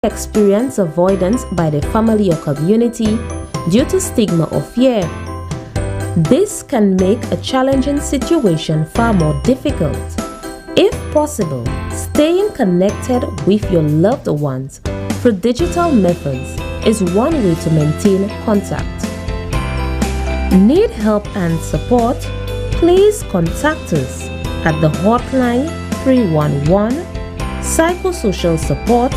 experience avoidance by the family or community due to stigma or fear. This can make a challenging situation far more difficult. If possible, staying connected with your loved ones through digital methods is one way to maintain contact. Need help and support? Please contact us at the hotline 311 Psychosocial Support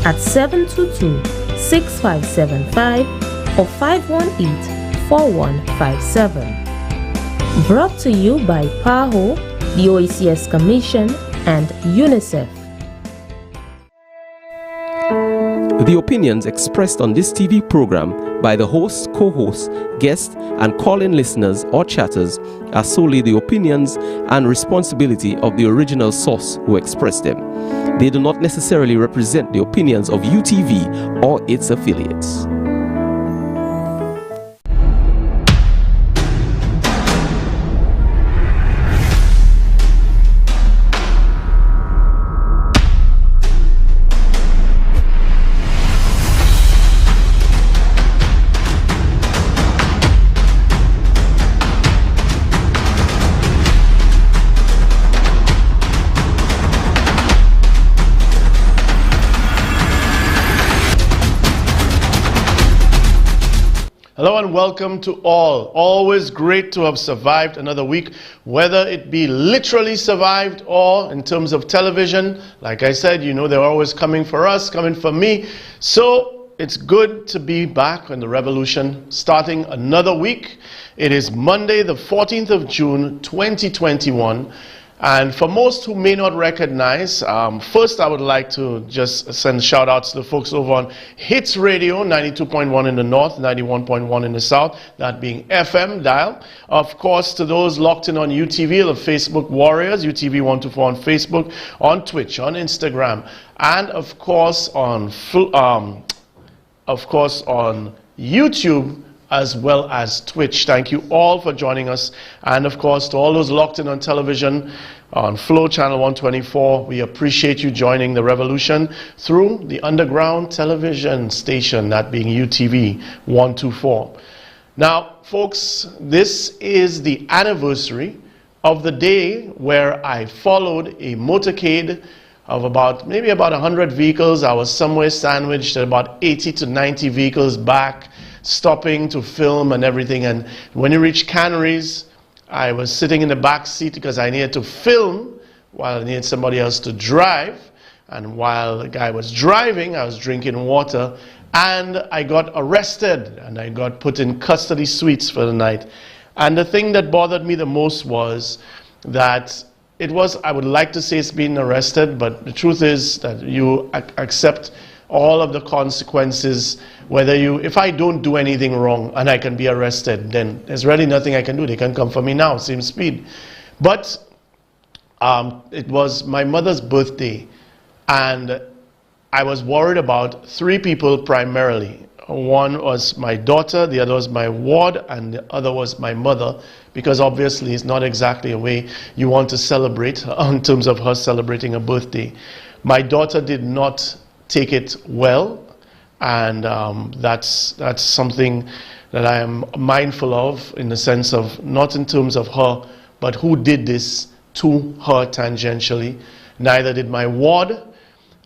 at 722-6575 or 518-4157. Brought to you by PAHO, the OECS Commission, and UNICEF. The opinions expressed on this TV program by the host, co-host, guest, and call-in listeners or chatters are solely the opinions and responsibility of the original source who expressed them. They do not necessarily represent the opinions of UTV or its affiliates. Hello and welcome to all. Always great to have survived another week, whether it be literally survived or in terms of television. Like I said, you know they're always coming for us, coming for me. So it's good to be back on the Revolution, starting another week. It is Monday, the 14th of June, 2021. And for most who may not recognize, first I would like to just send shout outs to the folks over on Hits Radio, 92.1 in the north, 91.1 in the south, that being FM dial. Of course, to those locked in on UTV, the Facebook Warriors, UTV 124 on Facebook, on Twitch, on Instagram, and of course on YouTube, as well as Twitch. Thank you all for joining us. And of course, to all those locked in on television, on Flow Channel 124, we appreciate you joining the Revolution through the underground television station, that being UTV 124. Now, folks, this is the anniversary of the day where I followed a motorcade of maybe about 100 vehicles. I was somewhere sandwiched at about 80 to 90 vehicles back, stopping to film and everything. And when you reach Canneries, I was sitting in the back seat because I needed to film while I needed somebody else to drive. And while the guy was driving, I was drinking water, and I got arrested and I got put in custody suites for the night. And the thing that bothered me the most was that I would like to say it's being arrested, but the truth is that you accept all of the consequences. If I don't do anything wrong and I can be arrested, then there's really nothing I can do. They can come for me now, same speed. But it was my mother's birthday, and I was worried about three people primarily. One was my daughter, the other was my ward, and the other was my mother, because obviously it's not exactly a way you want to celebrate in terms of her celebrating a birthday. My daughter did not take it well, and that's something that I am mindful of, in the sense of not in terms of her, but who did this to her tangentially. Neither did my ward,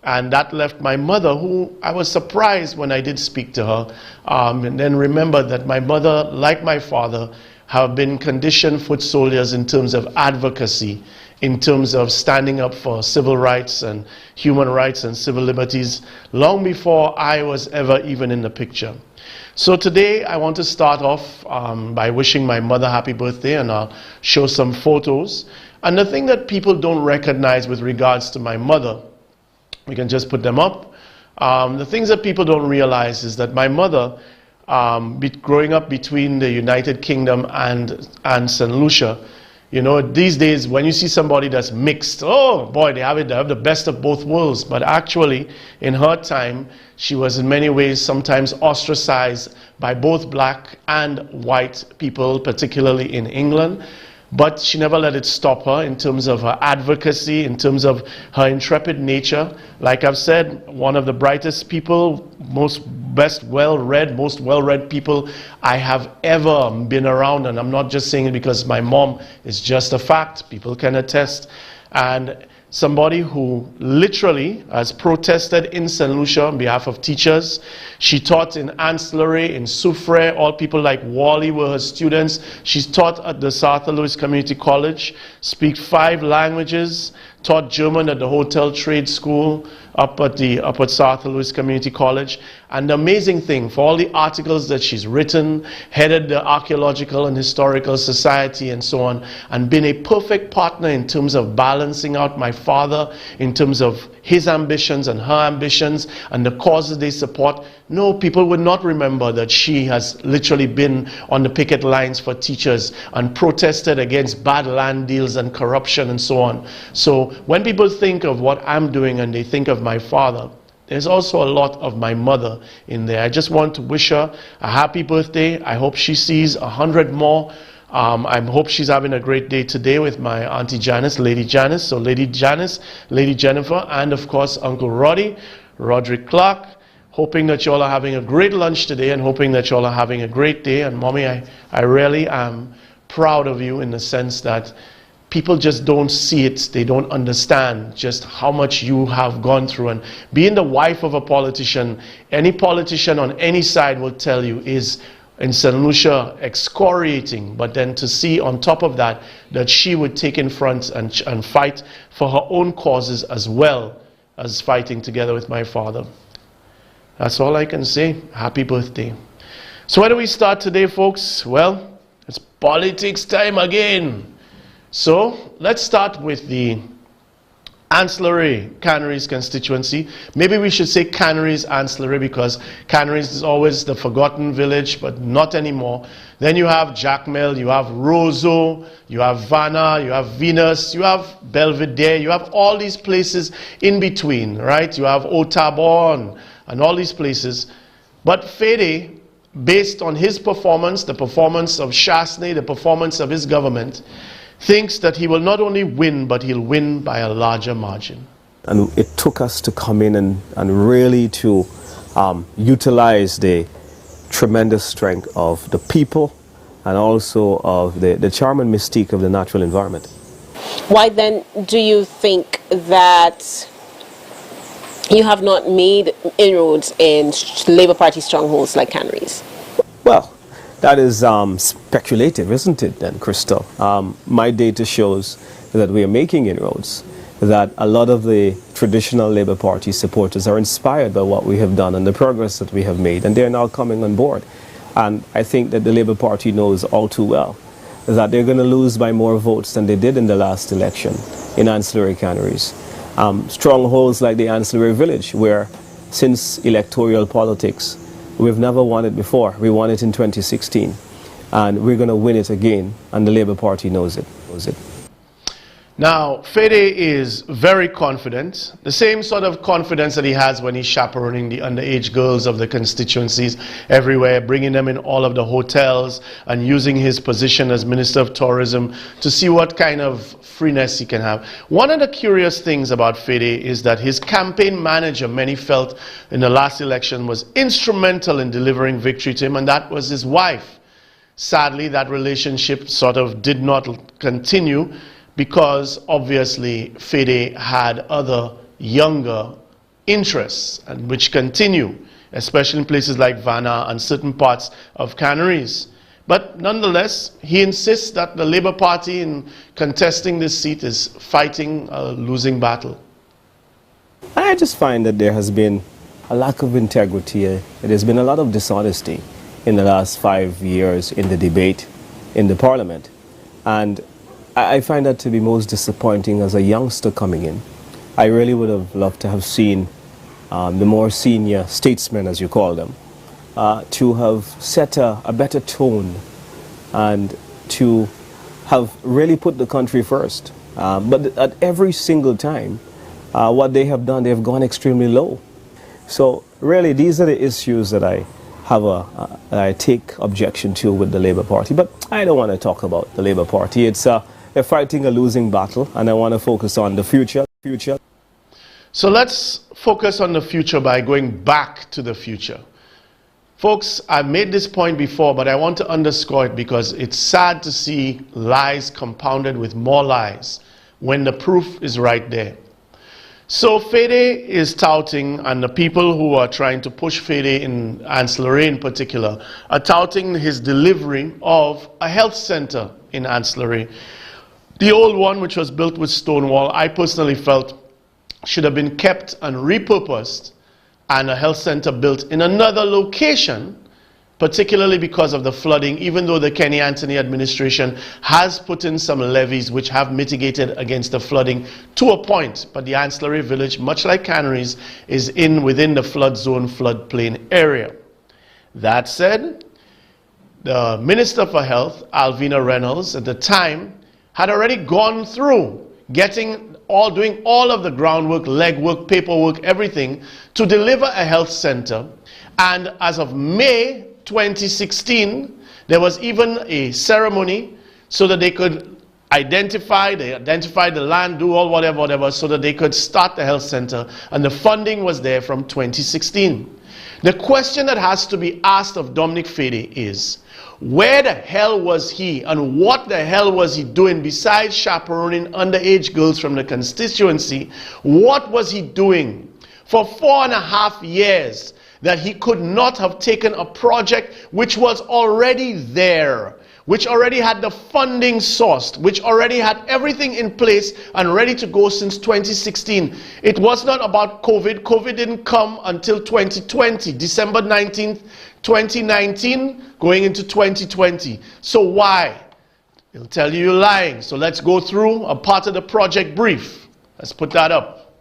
and that left my mother, who I was surprised when I did speak to her. And then remember that my mother, like my father, have been conditioned foot soldiers in terms of advocacy, in terms of standing up for civil rights and human rights and civil liberties, long before I was ever even in the picture. So today I want to start off by wishing my mother happy birthday, and I'll show some photos. And the thing that people don't recognize with regards to my mother, we can just put them up. The things that people don't realize is that my mother, growing up between the United Kingdom and St. Lucia, you know, these days when you see somebody that's mixed, oh boy, they have the best of both worlds. But actually, in her time, she was in many ways sometimes ostracized by both black and white people, particularly in England. But she never let it stop her in terms of her advocacy, in terms of her intrepid nature. Like I've said, one of the brightest people, most well-read people I have ever been around. And I'm not just saying it because my mom is just a fact. People can attest. And somebody who literally has protested in St. Lucia on behalf of teachers. She taught in Ancillary, in Soufrière. All people like Wally were her students. She's taught at the South Louis Community College, speaks 5 languages, taught German at the Hotel Trade School up at South Louis Community College. And the amazing thing, for all the articles that she's written, headed the Archaeological and Historical Society and so on, and been a perfect partner in terms of balancing out my father, in terms of his ambitions and her ambitions and the causes they support. No, people would not remember that she has literally been on the picket lines for teachers and protested against bad land deals and corruption and so on. So when people think of what I'm doing and they think of my father, there's also a lot of my mother in there. I just want to wish her a happy birthday. I hope she sees 100 more. I hope she's having a great day today with my Auntie Janice, Lady Janice. So Lady Janice, Lady Jennifer, and of course Uncle Roddy, Roderick Clark. Hoping that you all are having a great lunch today and hoping that you all are having a great day. And Mommy, I really am proud of you in the sense that people just don't see it. They don't understand just how much you have gone through. And being the wife of a politician, any politician on any side will tell you is in St. Lucia excoriating. But then to see on top of that, that she would take in front and fight for her own causes as well as fighting together with my father. That's all I can say. Happy birthday. So where do we start today, folks? Well, it's politics time again. So let's start with the Ancillary Canaries constituency. Maybe we should say Canaries Ancillary because Canaries is always the forgotten village, but not anymore. Then you have Jacmel, you have Roseau, you have Vanna, you have Venus, you have Belvedere, you have all these places in between, right? You have Otabon and all these places. But Fede, based on his performance, the performance of Chasney, the performance of his government, thinks that he will not only win, but he'll win by a larger margin. And it took us to come in and really to utilize the tremendous strength of the people and also of the charm and mystique of the natural environment. Why then do you think that you have not made inroads in Labour Party strongholds like Canaries? Well, that is speculative, isn't it then, Crystal? My data shows that we are making inroads, that a lot of the traditional Labour Party supporters are inspired by what we have done and the progress that we have made, and they're now coming on board. And I think that the Labour Party knows all too well that they're going to lose by more votes than they did in the last election in Ancillary Canaries. Strongholds like the Ancillary Village, where since electoral politics, we've never won it before. We won it in 2016, and we're going to win it again, and the Labour Party knows it. Now, Fede is very confident, the same sort of confidence that he has when he's chaperoning the underage girls of the constituencies everywhere, bringing them in all of the hotels and using his position as Minister of Tourism to see what kind of freeness he can have. One of the curious things about Fede is that his campaign manager, many felt in the last election, was instrumental in delivering victory to him, and that was his wife. Sadly, that relationship sort of did not continue, because obviously Fede had other younger interests, and which continue, especially in places like Vanna and certain parts of Canaries. But nonetheless, he insists that the Labour Party in contesting this seat is fighting a losing battle. I just find that there has been a lack of integrity. There's been a lot of dishonesty in the last 5 years in the debate in the Parliament. And I find that to be most disappointing as a youngster coming in. I really would have loved to have seen the more senior statesmen, as you call them, to have set a better tone and to have really put the country first. But at every single time, what they have done, they have gone extremely low. So really, these are the issues that I I take objection to with the Labour Party. But I don't want to talk about the Labour Party. They're fighting a losing battle, and I want to focus on the future. So let's focus on the future by going back to the future. Folks, I've made this point before, but I want to underscore it because it's sad to see lies compounded with more lies when the proof is right there. So FEDE is touting, and the people who are trying to push FEDE in Ancillary in particular, are touting his delivery of a health center in Ancillary. The old one, which was built with stone wall, I personally felt should have been kept and repurposed, and a health center built in another location, particularly because of the flooding, even though the Kenny Anthony administration has put in some levees which have mitigated against the flooding to a point. But the ancillary village, much like Canaries, is within the flood zone, floodplain area. That said, the Minister for Health, Alvina Reynolds, at the time, had already gone through doing all of the groundwork, legwork, paperwork, everything to deliver a health center. And as of May 2016, there was even a ceremony so that they could identify the land, do all whatever, so that they could start the health center. And the funding was there from 2016. The question that has to be asked of Dominic Fede is, where the hell was he and what the hell was he doing besides chaperoning underage girls from the constituency? What was he doing for 4.5 years that he could not have taken a project which was already there, which already had the funding sourced, which already had everything in place and ready to go since 2016. It was not about COVID. COVID didn't come until 2020, December 19th, 2019, going into 2020. So why? He'll tell you you're lying. So let's go through a part of the project brief. Let's put that up.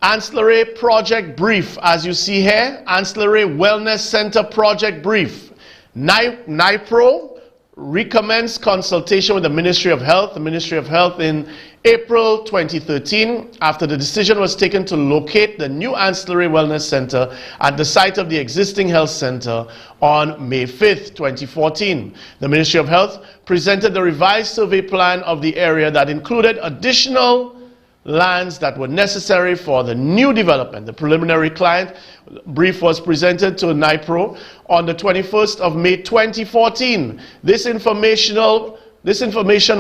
Ancillary project brief, as you see here, Ancillary Wellness Center project brief. NIPRO recommenced consultation with the Ministry of Health. The Ministry of Health in April 2013, after the decision was taken to locate the new Ancillary Wellness Center at the site of the existing health center on May 5th, 2014. The Ministry of Health presented the revised survey plan of the area that included additional lands that were necessary for the new development. The preliminary client brief was presented to NIPRO on the 21st of May 2014. This information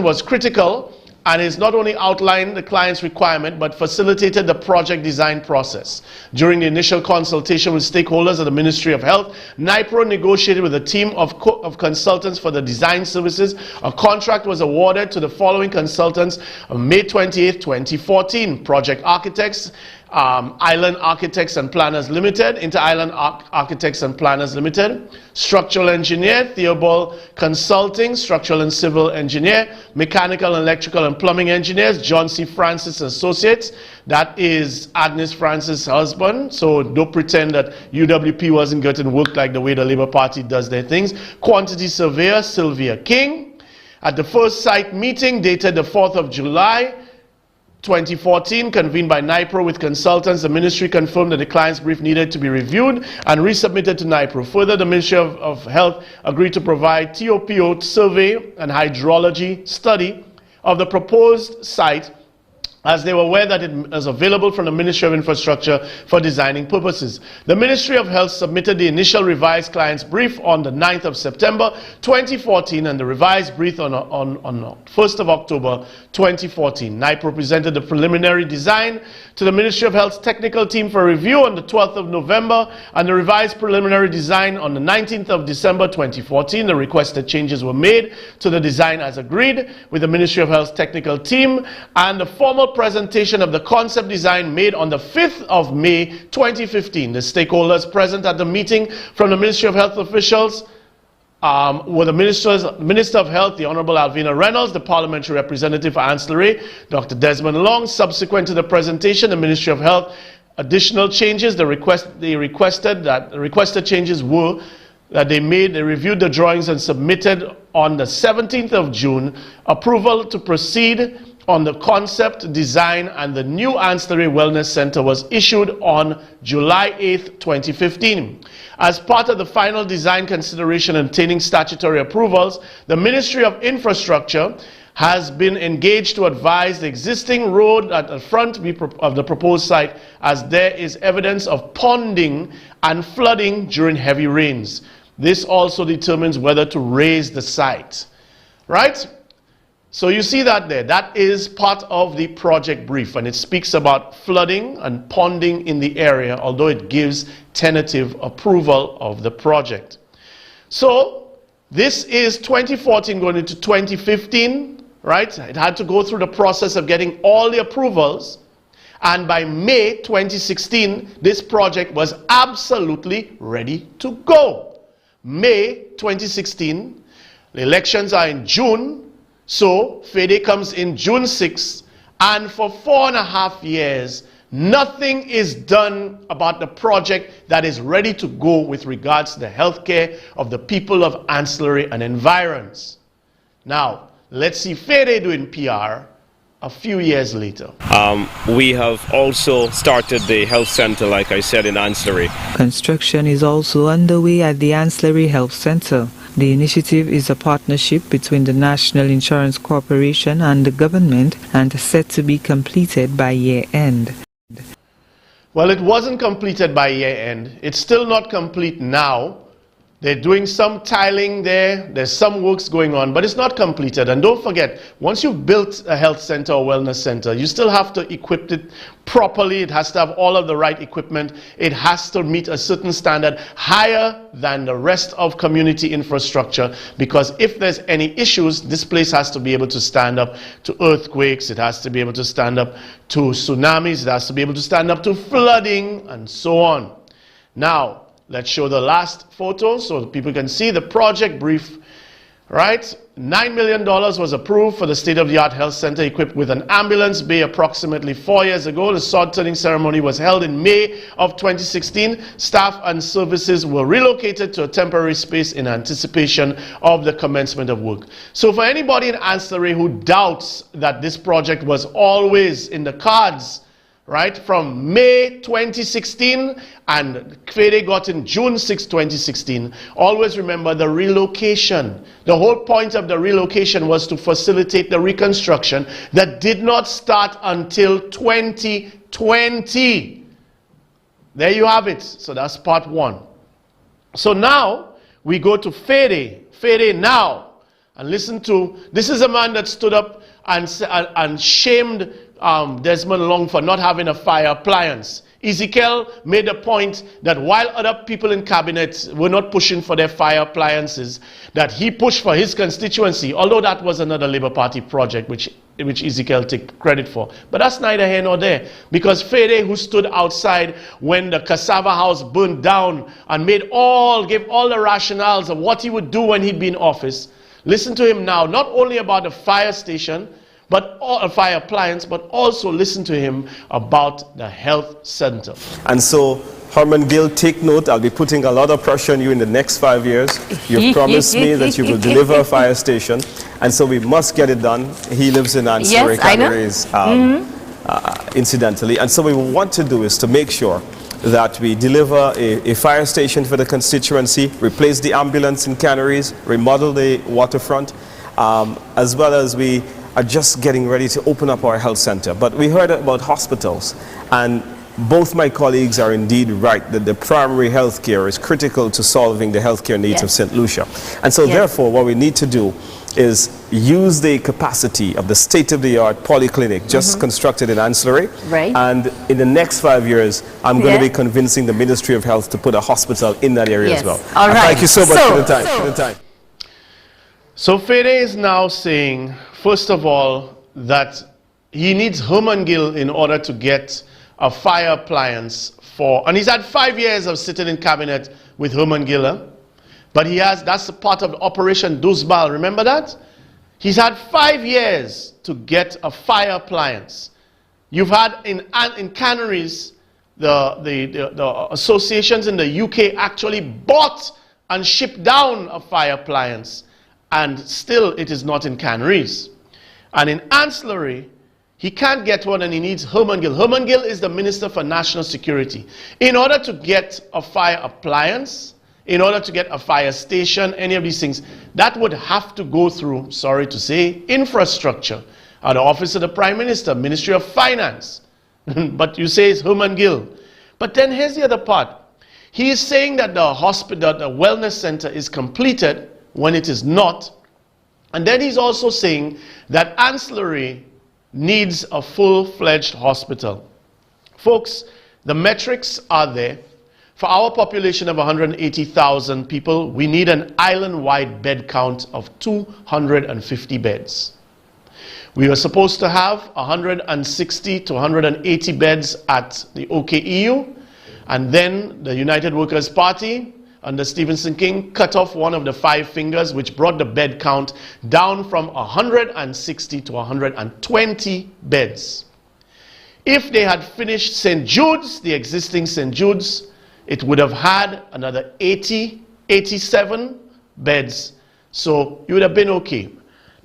was critical and is not only outlined the client's requirement but facilitated the project design process. During the initial consultation with stakeholders at the Ministry of Health, NIPRO negotiated with a team of consultants for the design services. A contract was awarded to the following consultants on May 28, 2014. Project architects, Island Architects and Planners Limited, Inter-Island Architects and Planners Limited, Structural Engineer, Theobald Consulting, Structural and Civil Engineer, Mechanical and Electrical and Plumbing Engineers, John C. Francis Associates, that is Agnes Francis' husband, so don't pretend that UWP wasn't getting work like the way the Labour Party does their things. Quantity Surveyor, Sylvia King. At the first site meeting dated the 4th of July, 2014, convened by NIPRO with consultants, the ministry confirmed that the client's brief needed to be reviewed and resubmitted to NIPRO. Further, the Ministry of Health agreed to provide TOPO survey and hydrology study of the proposed site, as they were aware that it is available from the Ministry of Infrastructure for designing purposes. The Ministry of Health submitted the initial revised client's brief on the 9th of September 2014 and the revised brief on 1st of October 2014. NIPRO presented the preliminary design to the Ministry of Health's technical team for review on the 12th of November and the revised preliminary design on the 19th of December 2014. The requested changes were made to the design as agreed with the Ministry of Health's technical team, and the formal presentation of the concept design made on the 5th of May 2015. The stakeholders present at the meeting from the Ministry of Health officials were the Minister of Health, the Honorable Alvina Reynolds, the Parliamentary Representative for Ancillary, Dr. Desmond Long. Subsequent to the presentation, the Ministry of Health additional changes. The requested changes were that they reviewed the drawings and submitted on the 17th of June approval to proceed on the concept, design, and the new Ancillary Wellness Center was issued on July 8, 2015. As part of the final design consideration and obtaining statutory approvals, the Ministry of Infrastructure has been engaged to advise the existing road at the front of the proposed site, as there is evidence of ponding and flooding during heavy rains. This also determines whether to raise the site. Right? So you see that there. That is part of the project brief, and it speaks about flooding and ponding in the area, although it gives tentative approval of the project. So this is 2014 going into 2015, right? It had to go through the process of getting all the approvals, and by May 2016, this project was absolutely ready to go. May 2016, the elections are in June. So, FEDE comes in June 6th, and for 4.5 years, nothing is done about the project that is ready to go with regards to the healthcare of the people of Ancillary and environs. Now, let's see FEDE doing PR a few years later. We have also started the health center, like I said, in Ancillary. Construction is also underway at the Ancillary Health Center. The initiative is a partnership between the National Insurance Corporation and the government and set to be completed by year end. Well, it wasn't completed by year end. It's still not complete now. They're doing some tiling there. There's some works going on, but it's not completed. And don't forget, once you've built a health center or wellness center, you still have to equip it properly. It has to have all of the right equipment. It has to meet a certain standard higher than the rest of community infrastructure, because if there's any issues, this place has to be able to stand up to earthquakes. It has to be able to stand up to tsunamis. It has to be able to stand up to flooding and so on. Now, let's show the last photo so people can see the project brief. Right? $9 million was approved for the state-of-the-art health center equipped with an ambulance bay approximately 4 years ago. The sod-turning ceremony was held in May of 2016. Staff and services were relocated to a temporary space in anticipation of the commencement of work. So for anybody in Ancillary who doubts that this project was always in the cards, right, from May 2016 and FEDE got in June 6, 2016. Always remember the relocation. The whole point of the relocation was to facilitate the reconstruction that did not start until 2020. There you have it. So that's part one. So now we go to FEDE. FEDE now. And listen to, this is a man that stood up and shamed Desmond Long for not having a fire appliance. Ezekiel made a point that while other people in cabinet were not pushing for their fire appliances, that he pushed for his constituency, although that was another Labour Party project which Ezekiel take credit for. But that's neither here nor there, because FEDE, who stood outside when the cassava house burned down and gave all the rationales of what he would do when he'd be in office, listen to him now, not only about the fire station, but a fire appliance, but also listen to him about the health center. And so, Herman Gill, take note, I'll be putting a lot of pressure on you in the next 5 years. You've promised me that you will deliver a fire station, and so we must get it done. He lives in Ancillary, yes, incidentally. And so what we want to do is to make sure that we deliver a fire station for the constituency, replace the ambulance in Canaries, remodel the waterfront, as well as we are just getting ready to open up our health center. But we heard about hospitals, and both my colleagues are indeed right that the primary health care is critical to solving the healthcare needs of St. Lucia. And so therefore what we need to do is use the capacity of the state-of-the-art polyclinic just constructed in Ancillary. Right. And in the next 5 years, I'm going to be convincing the Ministry of Health to put a hospital in that area as well. All right. Thank you so much for the time. So FEDE is now saying, first of all, that he needs Herman Gill in order to get a fire appliance for, and he's had 5 years of sitting in cabinet with Herman Gill, but he has, that's a part of Operation Duzbal, remember that? He's had 5 years to get a fire appliance. You've had in Canaries, the associations in the UK actually bought and shipped down a fire appliance, and still it is not in Canaries. And in Ancillary, He can't get one and he needs Herman Gill. Herman Gill is the Minister for National Security. In order to get a fire appliance, in order to get a fire station, any of these things, that would have to go through, sorry to say, infrastructure, the Office of the Prime Minister, Ministry of Finance. But you say it's Herman Gill. But then here's the other part. He is saying that the hospital, the wellness center is completed when it is not. And then he's also saying that ancillary needs a full-fledged hospital. Folks, the metrics are there. For our population of 180,000 people, we need an island-wide bed count of 250 beds. We were supposed to have 160 to 180 beds at the OKEU, and then the United Workers' Party under Stephenson King cut off one of the 5 fingers, which brought the bed count down from 160 to 120 beds. If they had finished St. Jude's, the existing St. Jude's, it would have had another 87 beds. So you would have been okay.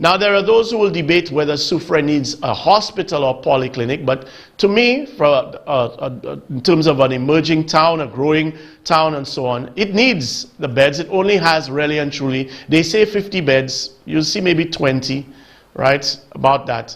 Now there are those who will debate whether Soufrière needs a hospital or polyclinic, but to me, in terms of an emerging town, a growing town and so on, it needs the beds. It only has really and truly, they say 50 beds, you'll see maybe 20, right, about that.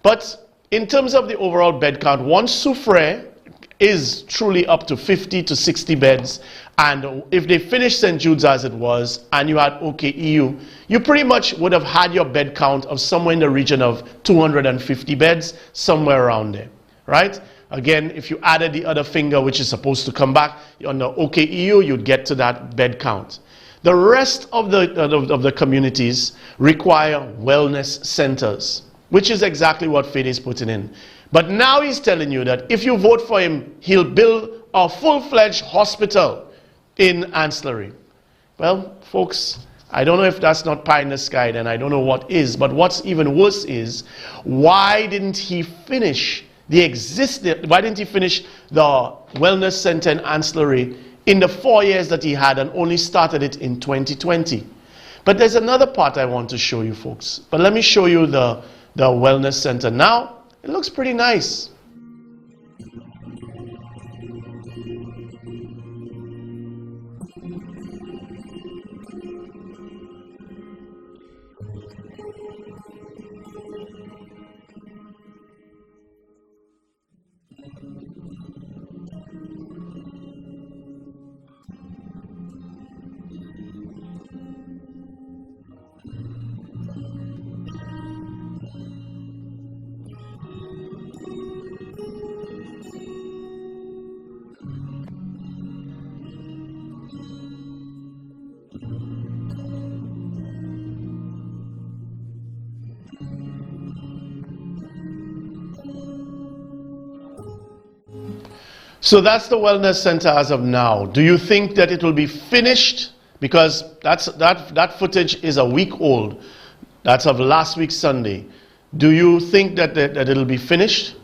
But in terms of the overall bed count, once Soufrière is truly up to 50 to 60 beds, and if they finish St. Jude's as it was, and you had OKEU, you pretty much would have had your bed count of somewhere in the region of 250 beds, somewhere around there, right? Again, if you added the other finger, which is supposed to come back on the OKEU, you'd get to that bed count. The rest of the communities require wellness centers, which is exactly what Fede is putting in. But now he's telling you that if you vote for him, he'll build a full-fledged hospital in ancillary. Well, folks, I don't know if that's not pie in the sky, then I don't know what is. But what's even worse is, why didn't he finish the wellness center and ancillary in the 4 years that he had and only started it in 2020? But there's another part I want to show you, folks. But let me show you the wellness center now. It looks pretty nice. So that's the wellness center as of now. Do you think that it will be finished? Because that footage is a week old. That's of last week Sunday. Do you think that it'll be finished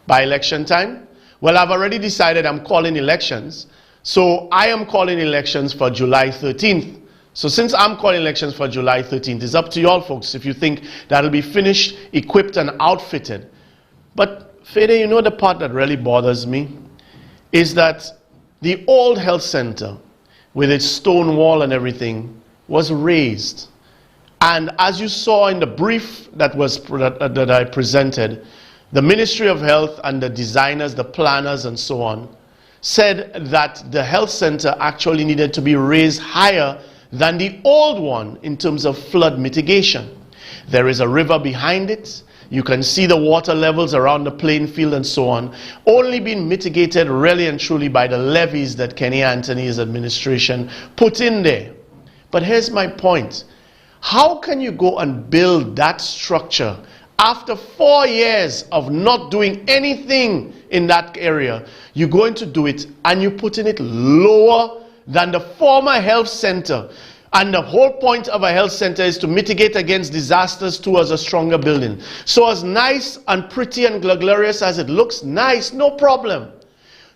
by election time? Well, I've already decided I'm calling elections. So I am calling elections for July 13th. So since I'm calling elections for July 13th, it's up to you all folks if you think that'll be finished, equipped and outfitted. But Fede, you know the part that really bothers me? Is that the old health center, with its stone wall and everything, was raised. And as you saw in the brief that I presented, the Ministry of Health and the designers, the planners and so on, said that the health center actually needed to be raised higher than the old one in terms of flood mitigation. There is a river behind it. You can see the water levels around the playing field and so on, only being mitigated really and truly by the levees that Kenny Anthony's administration put in there. But here's my point. How can you go and build that structure after 4 years of not doing anything in that area? You're going to do it and you're putting it lower than the former health center. And the whole point of a health center is to mitigate against disasters towards a stronger building. So as nice and pretty and glorious as it looks, nice, no problem.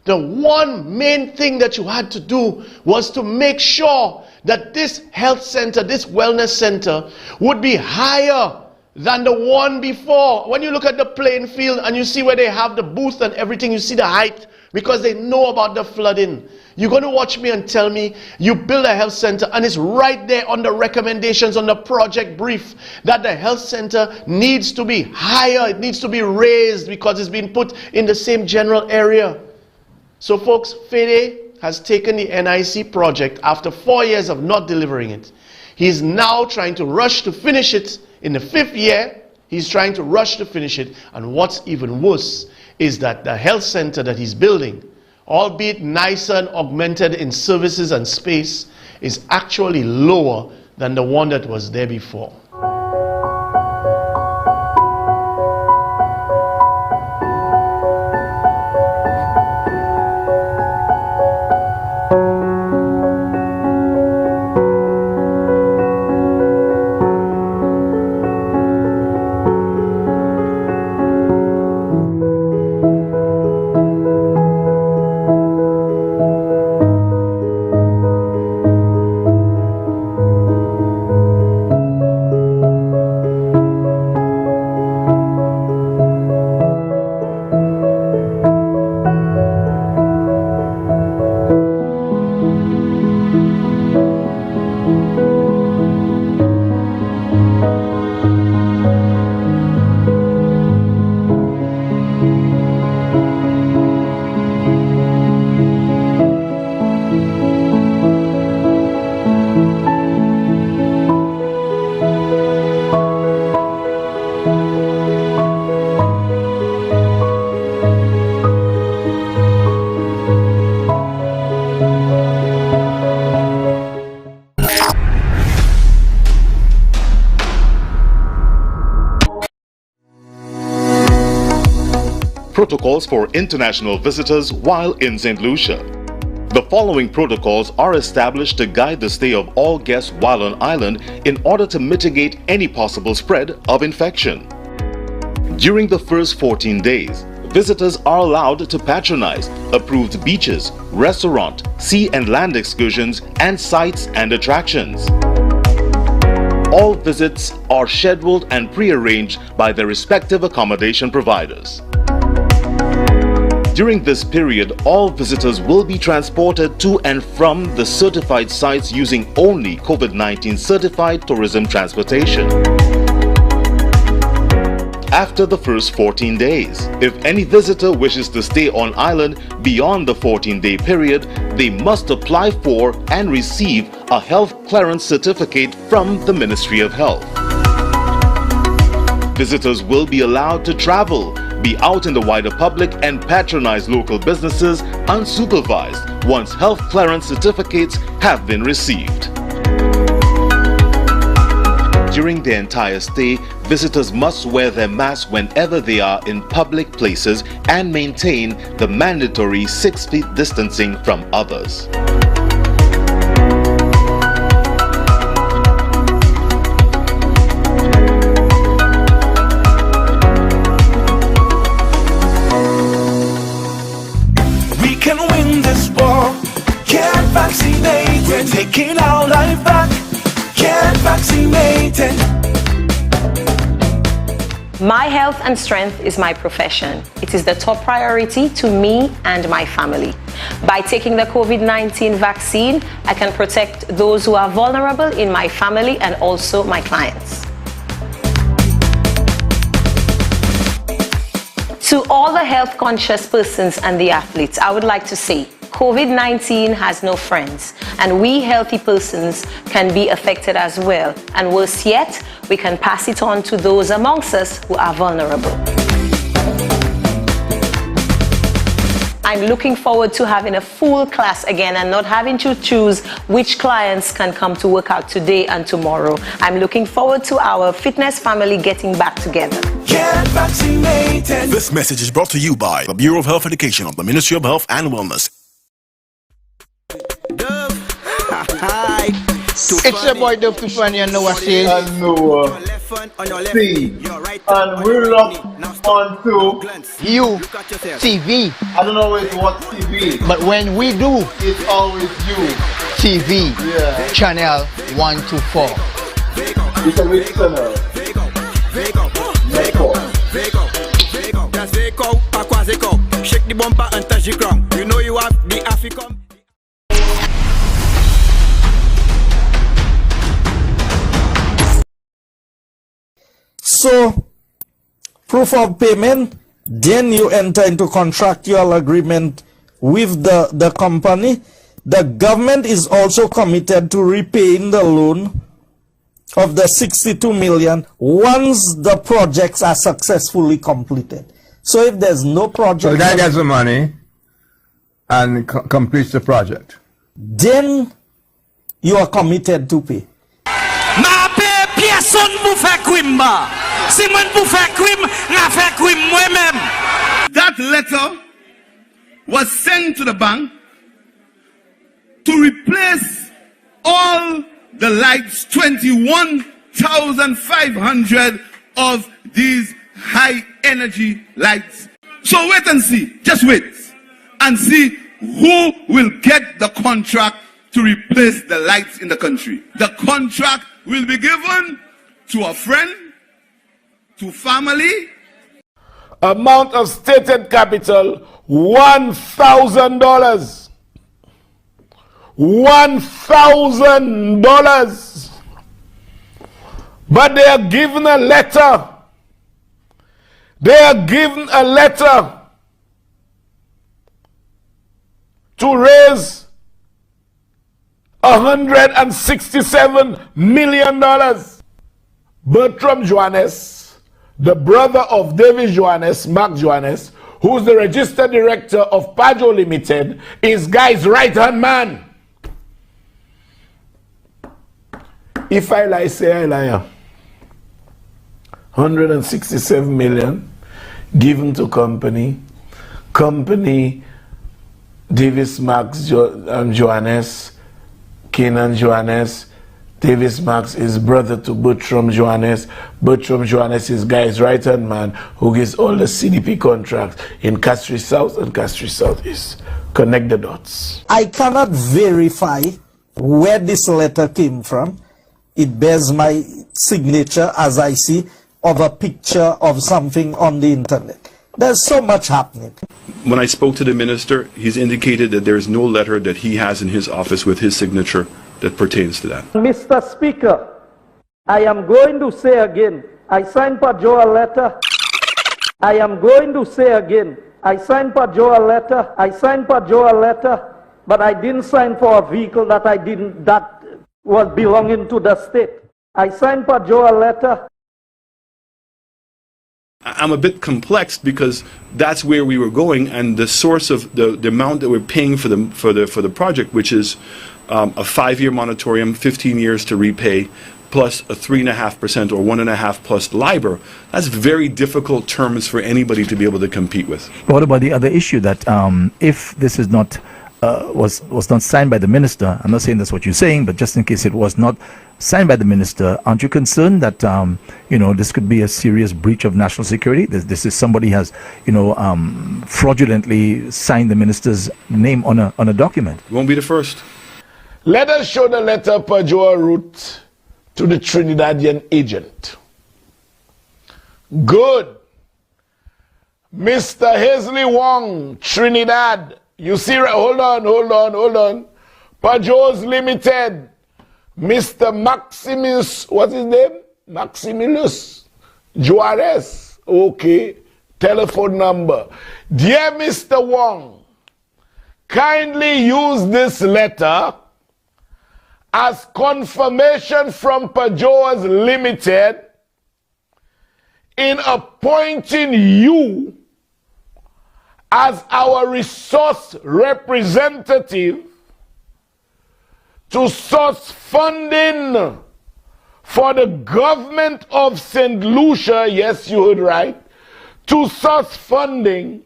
The one main thing that you had to do was to make sure that this health center, this wellness center, would be higher than the one before. When you look at the playing field and you see where they have the booth and everything, you see the height because they know about the flooding. You're going to watch me and tell me you build a health center and it's right there on the recommendations on the project brief that the health center needs to be higher, it needs to be raised because it's been put in the same general area. So folks, Fede has taken the NIC project after 4 years of not delivering it. He's now trying to rush to finish it. In the 5th year, he's trying to rush to finish it. And what's even worse is that the health center that he's building, albeit nicer and augmented in services and space, is actually lower than the one that was there before. Protocols for international visitors while in St. Lucia. The following protocols are established to guide the stay of all guests while on island in order to mitigate any possible spread of infection. During the first 14 days, visitors are allowed to patronize approved beaches, restaurant, sea and land excursions, and sites and attractions. All visits are scheduled and pre-arranged by their respective accommodation providers. During this period, all visitors will be transported to and from the certified sites using only COVID-19 certified tourism transportation. After the first 14 days, if any visitor wishes to stay on island beyond the 14-day period, they must apply for and receive a health clearance certificate from the Ministry of Health. Visitors will be allowed to travel, be out in the wider public and patronize local businesses unsupervised once health clearance certificates have been received. During their entire stay, visitors must wear their masks whenever they are in public places and maintain the mandatory 6 feet distancing from others. We're taking our life back. Get vaccinated. My health and strength is my profession. It is the top priority to me and my family. By taking the COVID-19 vaccine, I can protect those who are vulnerable in my family and also my clients. To all the health-conscious persons and the athletes, I would like to say, COVID-19 has no friends, and we healthy persons can be affected as well. And worse yet, we can pass it on to those amongst us who are vulnerable. I'm looking forward to having a full class again and not having to choose which clients can come to work out today and tomorrow. I'm looking forward to our fitness family getting back together. Get vaccinated. This message is brought to you by the Bureau of Health Education of the Ministry of Health and Wellness. It's your boy Dove Tufani and Noah says. And Noah C. And we're locked on to You TV. I don't always watch TV, but when we do, it's always you TV. Yeah. Channel 124. It's a which channel? Vego, Vego, Vego, Vego. That's Vego, Aquazico. Shake the bumper and touch the ground. You know you have the African. So, proof of payment, then you enter into contractual agreement with the company. The government is also committed to repaying the loan of the 62 million once the projects are successfully completed. So if there's no project... So the guy gets the money and completes the project. Then you are committed to pay. That letter was sent to the bank to replace all the lights, 21,500 of these high energy lights. So wait and see, just wait and see who will get the contract to replace the lights in the country. The contract will be given to a friend, to family. Amount of stated capital, $1,000. $1,000. But they are given a letter. They are given a letter to raise $167 million. Bertram Johannes, the brother of David Johannes, Mark Johannes, who's the registered director of Pajo Limited, is Guy's right-hand man. If I lie, say I lie. 167 million given to company. Company, Davis Max Johannes, Kenan Johannes. Davis Max is brother to Bertram Johannes. Bertram Johannes is Guy's right-hand man who gives all the CDP contracts in Castries South and Castries South East. Connect the dots. I cannot verify where this letter came from. It bears my signature, as I see, of a picture of something on the internet. There's so much happening. When I spoke to the minister, he's indicated that there is no letter that he has in his office with his signature that pertains to that. Mr. Speaker, I am going to say again, I signed Pajo a letter. I am going to say again, I signed Pajo a letter. I signed Pajo a letter, but I didn't sign for a vehicle that was belonging to the state. I signed Pajo a letter. I'm a bit complexed because that's where we were going, and the source of the amount that we're paying for the project, which is a 5-year moratorium, 15 years to repay, plus a 3.5% or 1.5% plus LIBOR. That's very difficult terms for anybody to be able to compete with. What about the other issue that if this is not was not signed by the minister? I'm not saying that's what you're saying, but just in case it was not signed by the minister, aren't you concerned that this could be a serious breach of national security? This is somebody has fraudulently signed the minister's name on a document. Won't be the first. Let us show the letter Pajoa wrote to the Trinidadian agent. Good. Mr. Hazley Wong, Trinidad. You see, hold on. Pajo's Limited. Mr. Maximus, what's his name? Maximilus Juarez. Okay. Telephone number. Dear Mr. Wong, kindly use this letter as confirmation from Pajo's Limited in appointing you as our resource representative to source funding for the government of St. Lucia, yes, you heard right, to source funding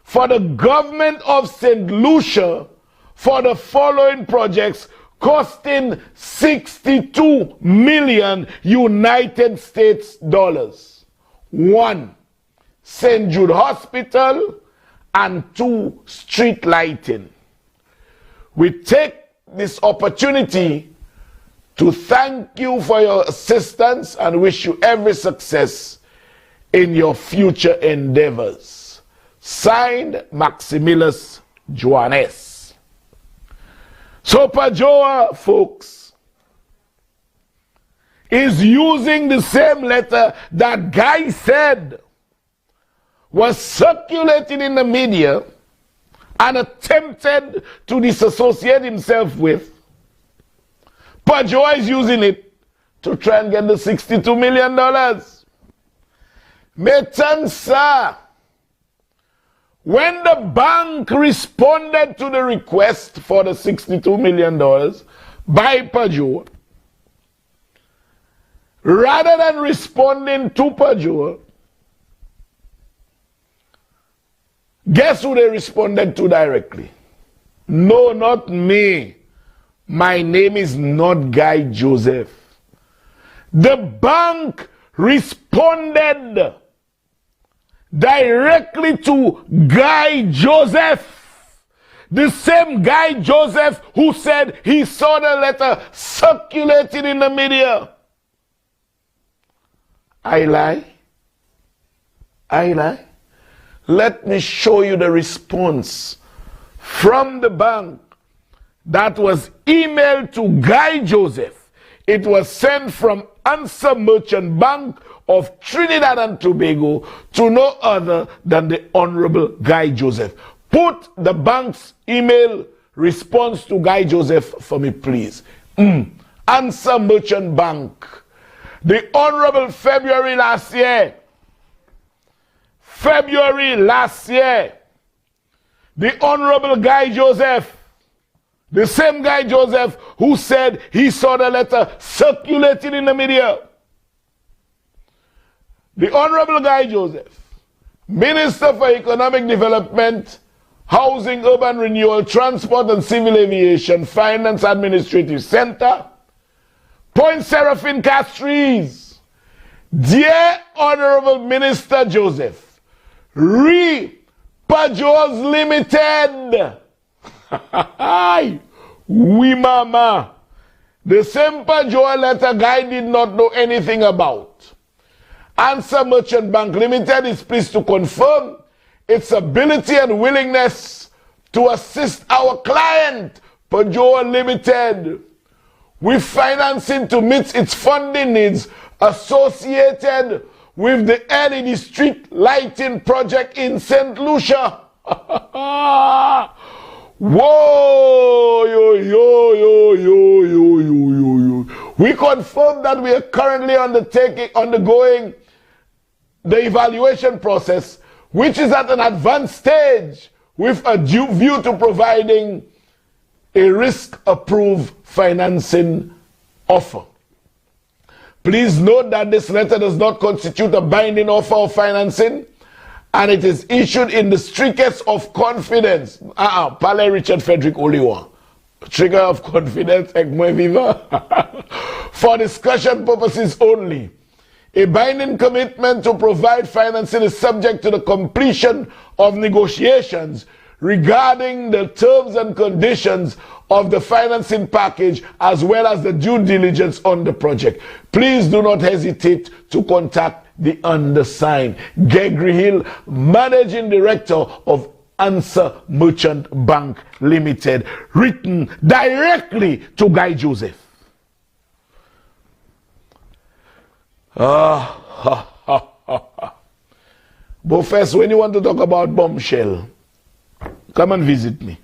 for the government of St. Lucia for the following projects costing 62 million United States dollars. 1, St. Jude Hospital, and 2, street lighting. We take this opportunity to thank you for your assistance and wish you every success in your future endeavors. Signed, Maximilus Joannes. So Pajoa, folks, is using the same letter that Guy said was circulated in the media and attempted to disassociate himself with. Pajoa is using it to try and get the $62 million. Metansa, when the bank responded to the request for the $62 million by Pajoa, rather than responding to Pajoa, guess who they responded to directly? No, not me. My name is not Guy Joseph. The bank responded directly to Guy Joseph. The same Guy Joseph who said he saw the letter circulated in the media. I lie? I lie? Let me show you the response from the bank that was emailed to Guy Joseph. It was sent from Answer Merchant Bank of Trinidad and Tobago to no other than the Honorable Guy Joseph. Put the bank's email response to Guy Joseph for me, please. Answer Merchant Bank. The Honorable February last year, the Honorable Guy Joseph, the same Guy Joseph who said he saw the letter circulated in the media. The Honorable Guy Joseph, Minister for Economic Development, Housing, Urban Renewal, Transport and Civil Aviation, Finance Administrative Center, Point Seraphine Castries. Dear Honorable Minister Joseph, Pajoa's Limited. Oui, mama. The same Pajoa letter Guy did not know anything about. Answer Merchant Bank Limited is pleased to confirm its ability and willingness to assist our client, Pajoa Limited, with financing to meet its funding needs associated with the LED street lighting project in St. Lucia. Whoa, yo. We confirm that we are currently undergoing the evaluation process, which is at an advanced stage with a due view to providing a risk-approved financing offer. Please note that this letter does not constitute a binding offer of financing, and it is issued in the strictest of confidence. Pale Richard Frederick Oliwa. Trigger of confidence, Egmo Viva. For discussion purposes only. A binding commitment to provide financing is subject to the completion of negotiations regarding the terms and conditions of the financing package as well as the due diligence on the project. Please do not hesitate to contact the undersigned. Gregory Hill, Managing Director of Answer Merchant Bank Limited, written directly to Guy Joseph. But first, when you want to talk about bombshell, come and visit me.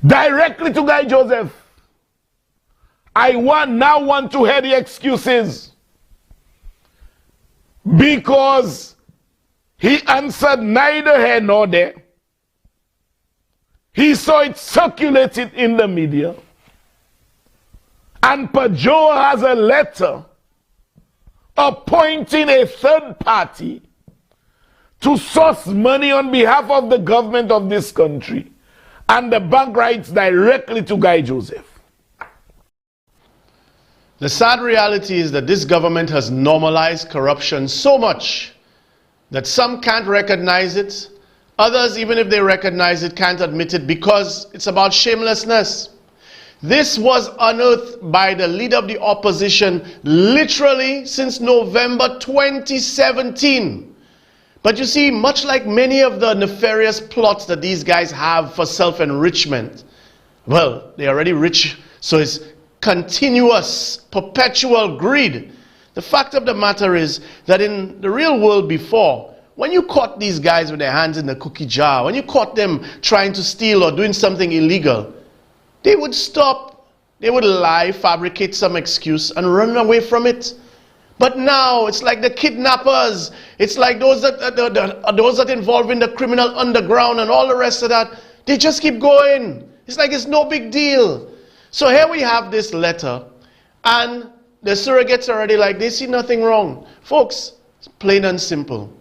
Directly to Guy Joseph. I now want to hear the excuses. Because he answered neither here nor there. He saw it circulated in the media. And Pajoa has a letter appointing a third party to source money on behalf of the government of this country. And the bank writes directly to Guy Joseph. The sad reality is that this government has normalized corruption so much that some can't recognize it. Others, even if they recognize it, can't admit it because it's about shamelessness. This was unearthed by the leader of the opposition literally since November 2017. But you see, much like many of the nefarious plots that these guys have for self-enrichment, well, they're already rich, so it's continuous, perpetual greed. The fact of the matter is that in the real world before, when you caught these guys with their hands in the cookie jar, when you caught them trying to steal or doing something illegal, they would stop, they would lie, fabricate some excuse, and run away from it. But now, it's like the kidnappers, it's like those that involve in the criminal underground and all the rest of that, they just keep going. It's like it's no big deal. So here we have this letter, and the surrogates are already like, they see nothing wrong. Folks, it's plain and simple.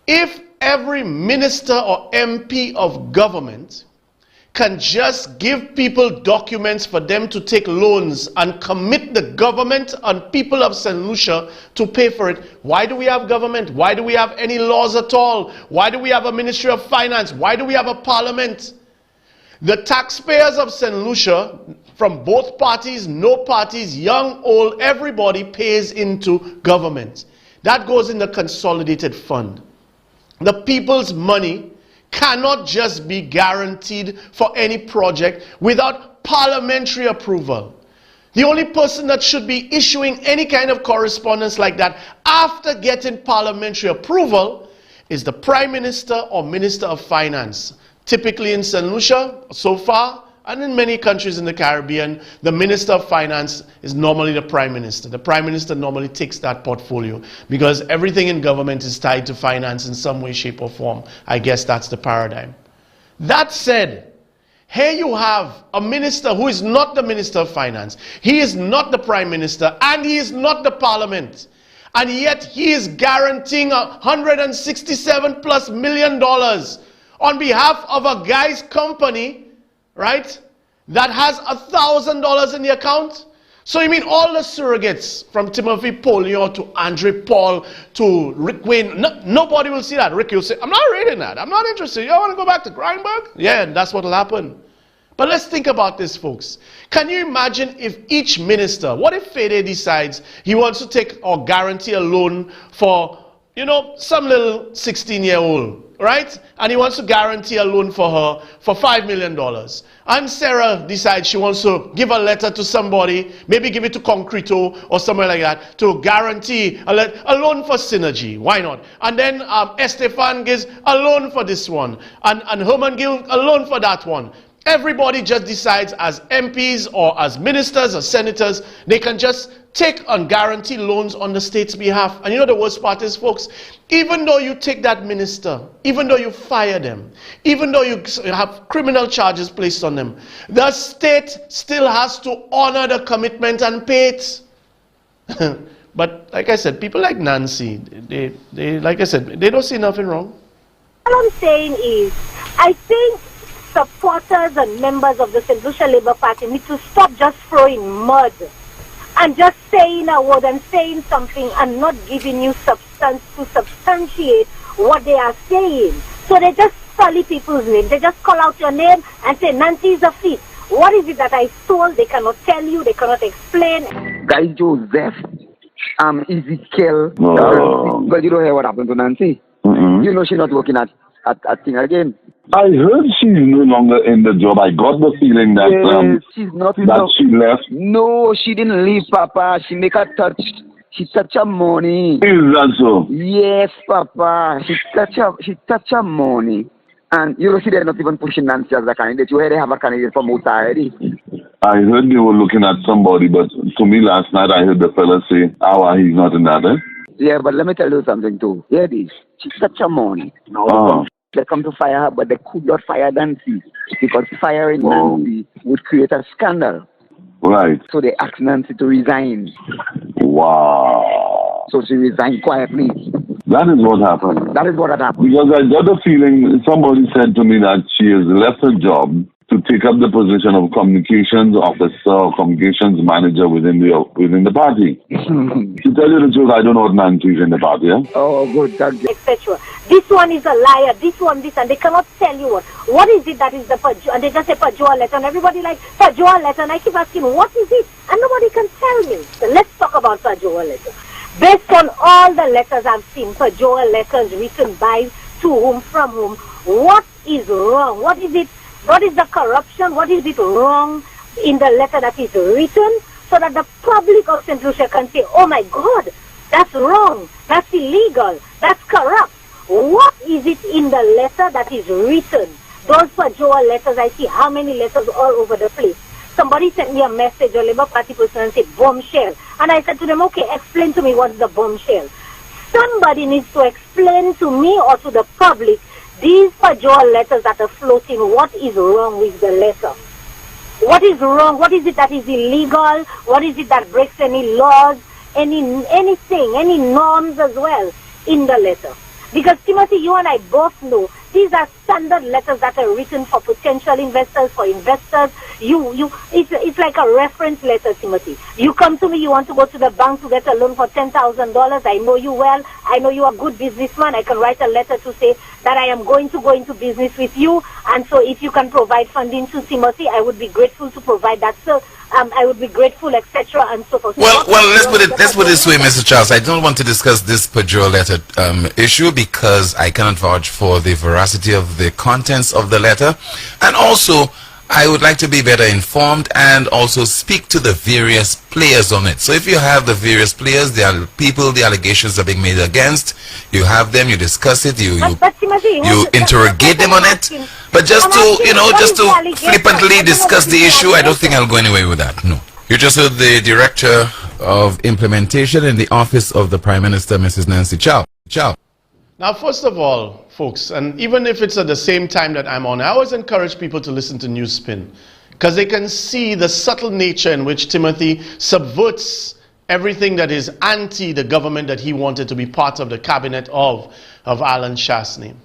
If every minister or MP of government can just give people documents for them to take loans and commit the government and people of St. Lucia to pay for it, why do we have government? Why do we have any laws at all? Why do we have a Ministry of Finance? Why do we have a parliament? The taxpayers of St. Lucia, from both parties, no parties, young, old, everybody pays into government. That goes in the consolidated fund. The people's money cannot just be guaranteed for any project without parliamentary approval. The only person that should be issuing any kind of correspondence like that after getting parliamentary approval is the Prime Minister or Minister of Finance. Typically in St. Lucia, so far, and in many countries in the Caribbean, the Minister of Finance is normally the Prime Minister. The Prime Minister normally takes that portfolio because everything in government is tied to finance in some way, shape, or form. I guess that's the paradigm. That said, here you have a minister who is not the Minister of Finance. He is not the Prime Minister, and he is not the Parliament. And yet he is guaranteeing $167+ million on behalf of a guy's company, right, that has $1,000 in the account. So you mean all the surrogates from Timothy Polion to Andre Paul to Rick Wayne, nobody will see that. Rick, you'll say, I'm not reading that. I'm not interested. You want to go back to Grindberg? Yeah, that's what will happen. But let's think about this, folks. Can you imagine if each minister, what if Fede decides he wants to take or guarantee a loan for, you know, some little 16-year-old, right? And he wants to guarantee a loan for her for $5 million. And Sarah decides she wants to give a letter to somebody, maybe give it to Concreto or somewhere like that, to guarantee a loan for Synergy. Why not? And then Estefan gives a loan for this one. And Herman gives a loan for that one. Everybody just decides as MPs or as ministers or senators, they can just take and guarantee loans on the state's behalf. And you know the worst part is, folks, even though you take that minister, even though you fire them, even though you have criminal charges placed on them, the state still has to honor the commitment and pay it. But like I said, people like Nancy, they like I said, they don't see nothing wrong. All I'm saying is, I think supporters and members of the St. Lucia Labour Party need to stop just throwing mud and just saying a word and saying something and not giving you substance to substantiate what they are saying. So they just sully people's names. They just call out your name and say, Nancy is a thief. What is it that I stole? They cannot tell you. They cannot explain. Guy Joseph, Ezekiel. But you don't hear what happened to Nancy. You know she's not working at thing again. I heard she's no longer in the job. I got the feeling that she's not that she left. No, she didn't leave, Papa. She make her touch. She touch her money. Is that so? Yes, Papa. She touch her money. And you know, see, they're not even pushing Nancy as a candidate. You heard they have a candidate from out already. I heard they were looking at somebody, but to me last night I heard the fella say, he's not in that, Yeah, but let me tell you something too. Here it is. She touch her money. No. They come to fire her, but they could not fire Nancy because firing Nancy would create a scandal. Right. So they asked Nancy to resign. Wow. So she resigned quietly. That is what happened. That is what had happened. Because I got the feeling, somebody said to me that she has left her job to take up the position of communications officer or communications manager within the party. To tell you the truth, I don't know what Nancy is in the party. Yeah? Oh, good, etc. This one is a liar, this one, this, and they cannot tell you what is it that is the Pajua, and they just say Pajua letter, and everybody like Pajua letter, and I keep asking, what is it? And nobody can tell me. So let's talk about Pajua letter. Based on all the letters I've seen, Pajua letters written by, to whom, from whom, what is wrong? What is it? What is the corruption? What is it wrong in the letter that is written so that the public of St. Lucia can say, oh my God, that's wrong, that's illegal, that's corrupt. What is it in the letter that is written? Those Pajua letters, I see how many letters all over the place. Somebody sent me a message, a Labour Party person, and said bombshell. And I said to them, okay, explain to me what's the bombshell. Somebody needs to explain to me or to the public these Pajua letters that are floating, what is wrong with the letter? What is wrong? What is it that is illegal? What is it that breaks any laws, anything, any norms as well in the letter? Because Timothy, you and I both know these are standard letters that are written for potential investors, for investors. It's like a reference letter, Timothy. You come to me, you want to go to the bank to get a loan for $10,000. I know you well. I know you are a good businessman. I can write a letter to say that I am going to go into business with you. And so if you can provide funding to Timothy, I would be grateful to provide that. So I would be grateful, etc. and so forth. Well, let's put it this way, Mr. Charles. I don't want to discuss this Pajua letter issue because I cannot vouch for the veracity of the contents of the letter, and also I would like to be better informed and also speak to the various players on it. So if you have the various players, there are people the allegations are being made against, you have them, you discuss it, you interrogate them on it. But just to flippantly discuss the issue, I don't think I'll go anywhere with that. No. You just heard the Director of Implementation in the Office of the Prime Minister, Mrs. Nancy Chow. Now, first of all, folks, and even if it's at the same time that I'm on, I always encourage people to listen to Newspin because they can see the subtle nature in which Timothy subverts everything that is anti the government that he wanted to be part of the cabinet of Alan Shastney.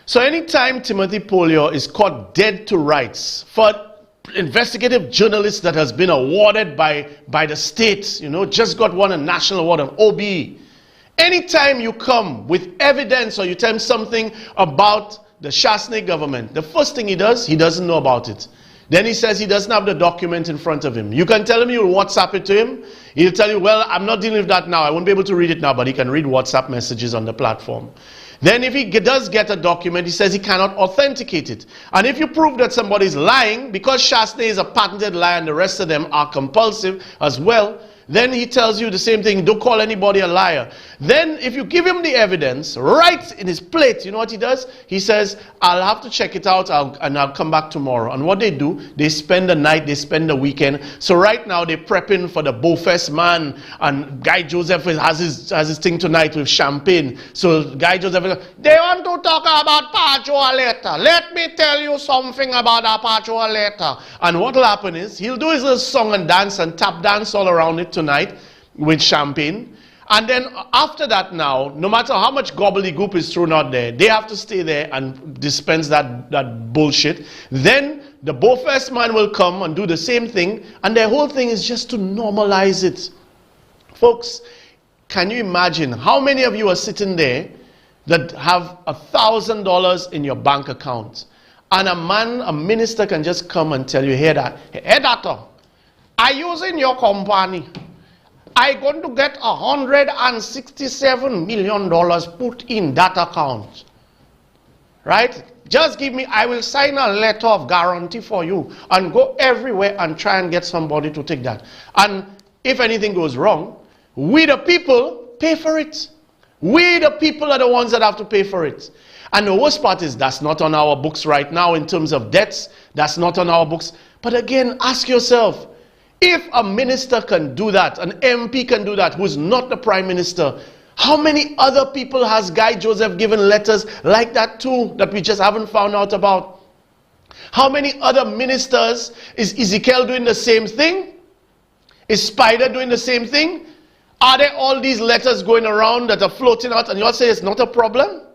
So anytime Timothy Polio is caught dead to rights for investigative journalist that has been awarded by the state, just got won a national award of OBE. Anytime you come with evidence or you tell him something about the Shastney government, the first thing he does, he doesn't know about it. Then he says he doesn't have the document in front of him. You can tell him you'll WhatsApp it to him. He'll tell you, well, I'm not dealing with that now. I won't be able to read it now, but he can read WhatsApp messages on the platform. Then if he does get a document, he says he cannot authenticate it. And if you prove that somebody is lying, because Shastney is a patented liar and the rest of them are compulsive as well, then he tells you the same thing, don't call anybody a liar. Then if you give him the evidence right in his plate, you know what he does? He says, I'll have to check it out and I'll come back tomorrow. And what they do, they spend the night, they spend the weekend. So right now they're prepping for the Beaufest man, and Guy Joseph has his thing tonight with champagne. So Guy Joseph, they want to talk about Pajua letter. Let me tell you something about a Pajua letter. And what will happen is, he'll do his little song and dance and tap dance all around it tonight with champagne. And then after that now, no matter how much gobbledygook is thrown out there, they have to stay there and dispense that bullshit. Then the Beaufest man will come and do the same thing, and their whole thing is just to normalize it. Folks, can you imagine how many of you are sitting there that have $1,000 in your bank account, and a minister can just come and tell you, hey doctor, I use in your company, I going to get $167 million put in that account, right? Just give me, I will sign a letter of guarantee for you and go everywhere and try and get somebody to take that. And if anything goes wrong, we the people pay for it. We the people are the ones that have to pay for it. And the worst part is that's not on our books right now in terms of debts. That's not on our books. But again, ask yourself, if a minister can do that, an MP can do that, who's not the prime minister, how many other people has Guy Joseph given letters like that to that we just haven't found out about? How many other ministers is Ezekiel doing the same thing? Is Spider doing the same thing? Are there all these letters going around that are floating out and you all say it's not a problem?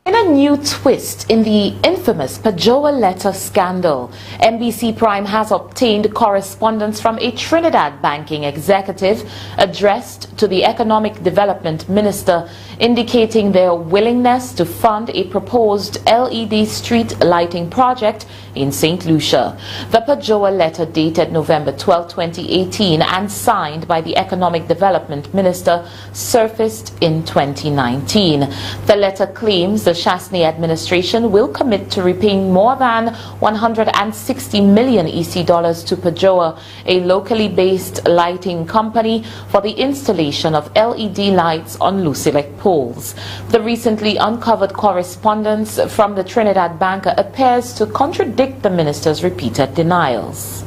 In a new twist in the infamous Pajoa letter scandal, NBC Prime has obtained correspondence from a Trinidad banking executive addressed to the Economic Development Minister indicating their willingness to fund a proposed LED street lighting project in St. Lucia. The Pajoa letter dated November 12, 2018 and signed by the Economic Development Minister surfaced in 2019. The letter claims the Shasney administration will commit to repaying more than 160 million EC dollars to Pajoa, a locally based lighting company, for the installation of LED lights on Lucilec poles. The recently uncovered correspondence from the Trinidad banker appears to contradict the minister's repeated denials.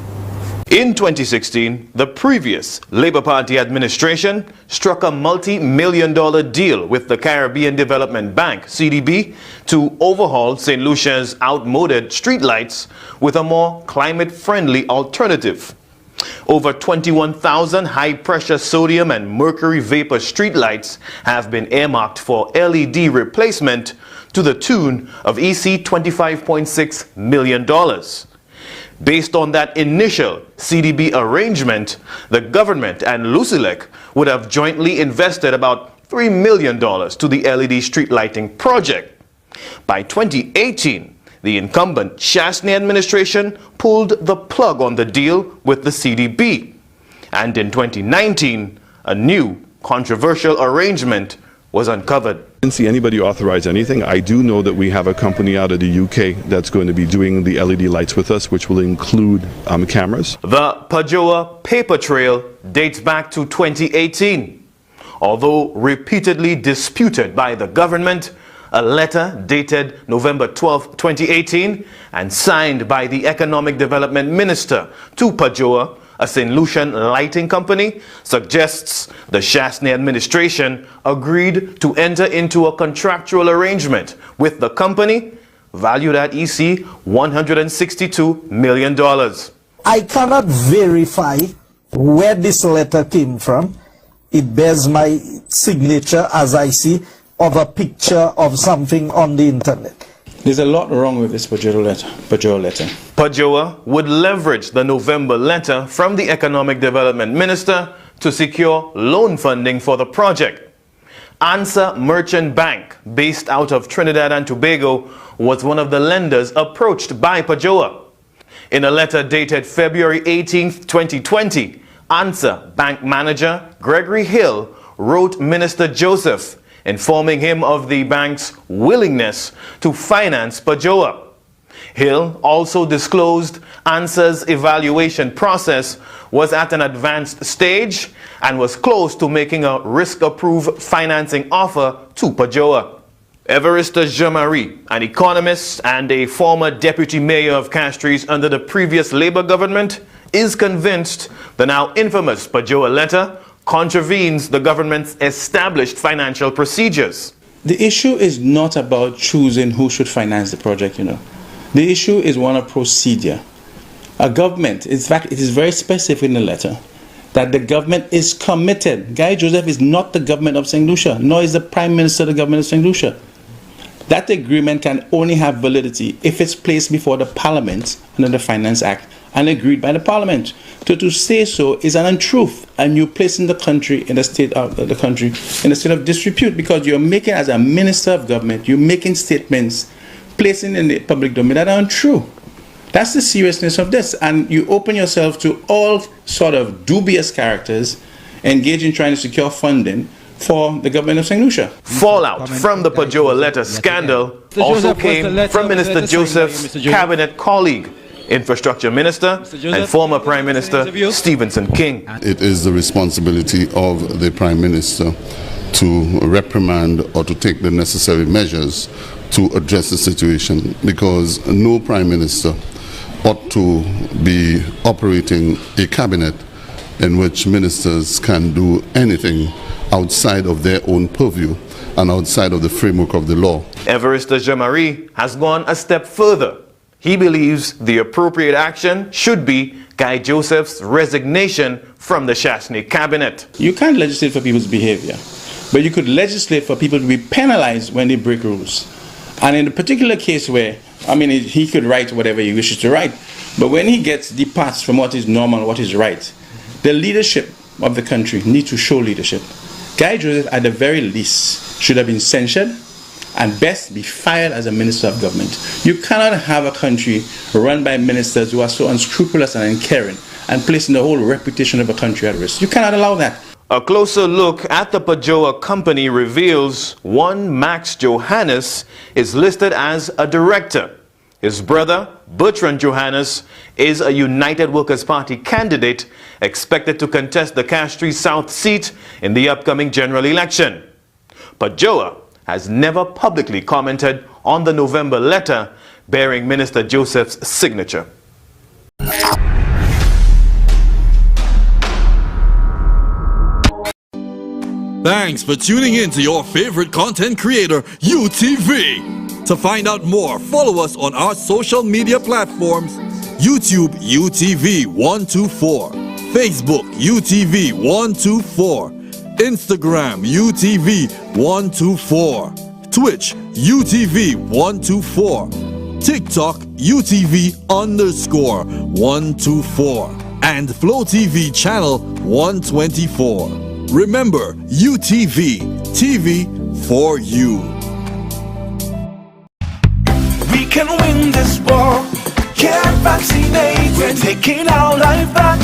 In 2016, the previous Labour Party administration struck a multi-million-dollar deal with the Caribbean Development Bank, CDB, to overhaul St. Lucia's outmoded streetlights with a more climate-friendly alternative. Over 21,000 high-pressure sodium and mercury vapor streetlights have been earmarked for LED replacement to the tune of EC $25.6 million. Based on that initial CDB arrangement, the government and Lucilec would have jointly invested about $3 million to the LED street lighting project. By 2018, the incumbent Shasney administration pulled the plug on the deal with the CDB. And in 2019, a new controversial arrangement was uncovered. I didn't see anybody authorize anything. I do know that we have a company out of the UK that's going to be doing the LED lights with us, which will include cameras. The Pajoa paper trail dates back to 2018. Although repeatedly disputed by the government, a letter dated November 12, 2018 and signed by the Economic Development Minister to Pajoa, a St. Lucian lighting company, suggests the Shasney administration agreed to enter into a contractual arrangement with the company valued at EC $162 million. I cannot verify where this letter came from. It bears my signature, as I see, of a picture of something on the internet. There's a lot wrong with this Pajoa letter. Pajoa would leverage the November letter from the Economic Development Minister to secure loan funding for the project. Answer Merchant Bank, based out of Trinidad and Tobago, was one of the lenders approached by Pajoa. In a letter dated February 18, 2020, Answer Bank manager Gregory Hill wrote Minister Joseph, informing him of the bank's willingness to finance Pajoa. Hill also disclosed Answer's evaluation process was at an advanced stage and was close to making a risk-approved financing offer to Pajoa. Evarista Jean-Marie, an economist and a former deputy mayor of Castries under the previous Labour government, is convinced the now infamous Pajoa letter contravenes the government's established financial procedures. The issue is not about choosing who should finance the project, The issue is one of procedure. A government, in fact, it is very specific in the letter that the government is committed. Guy Joseph is not the government of St. Lucia, nor is the Prime Minister the government of St. Lucia. That agreement can only have validity if it's placed before the Parliament under the Finance Act and agreed by the Parliament. To say so is an untruth, and you're placing the country in a state of disrepute, because you're making, as a minister of government, you're making statements, placing in the public domain that are untrue. That's the seriousness of this, and you open yourself to all sort of dubious characters engaged in trying to secure funding for the government of St. Lucia. Fallout from the Pajoa letter scandal also came from Minister Joseph's cabinet colleague, Infrastructure Minister and former Prime Minister Stephenson King. It is the responsibility of the Prime Minister to reprimand or to take the necessary measures to address the situation, because no Prime Minister ought to be operating a cabinet in which ministers can do anything outside of their own purview and outside of the framework of the law. Evarista Jean-Marie has gone a step further. He believes the appropriate action should be Guy Joseph's resignation from the Shasney cabinet. You can't legislate for people's behavior, but you could legislate for people to be penalized when they break rules. And in a particular case where, I mean, he could write whatever he wishes to write, but when he departs from what is normal, what is right, the leadership of the country needs to show leadership. Guy Joseph, at the very least, should have been censured and best be fired as a minister of government. You cannot have a country run by ministers who are so unscrupulous and uncaring and placing the whole reputation of a country at risk. You cannot allow that. A closer look at the Pajoa company reveals one Max Johannes is listed as a director. His brother, Bertrand Johannes, is a United Workers' Party candidate expected to contest the Castries South seat in the upcoming general election. Pajoa has never publicly commented on the November letter bearing Minister Joseph's signature. Thanks for tuning in to your favorite content creator, UTV. To find out more, follow us on our social media platforms: YouTube UTV124, Facebook UTV124, Instagram UTV124, Twitch UTV124, TikTok UTV_124, and Flow TV channel 124. Remember, UTV, TV for you. We can win this war. Get vaccinated. We're taking our life back.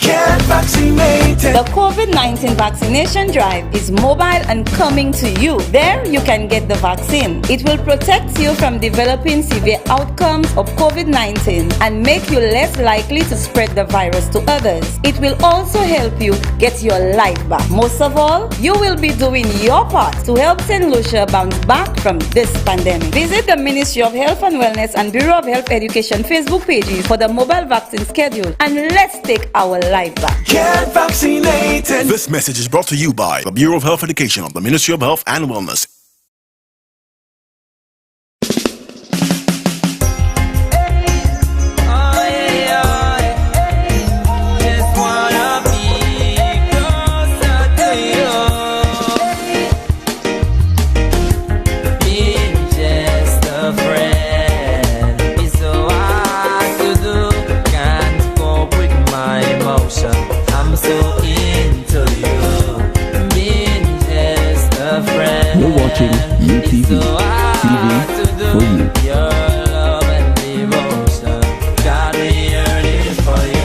Get vaccinated. The COVID-19 vaccination drive is mobile and coming to you. There you can get the vaccine. It will protect you from developing severe outcomes of COVID-19 and make you less likely to spread the virus to others. It will also help you get your life back. Most of all, you will be doing your part to help St. Lucia bounce back from this pandemic. Visit the Ministry of Health and Wellness and Bureau of Health Education Facebook pages for the mobile vaccine schedule, and let's take our life back. Get vaccinated. This message is brought to you by the Bureau of Health Education of the Ministry of Health and Wellness. You're watching UTV, TV for you.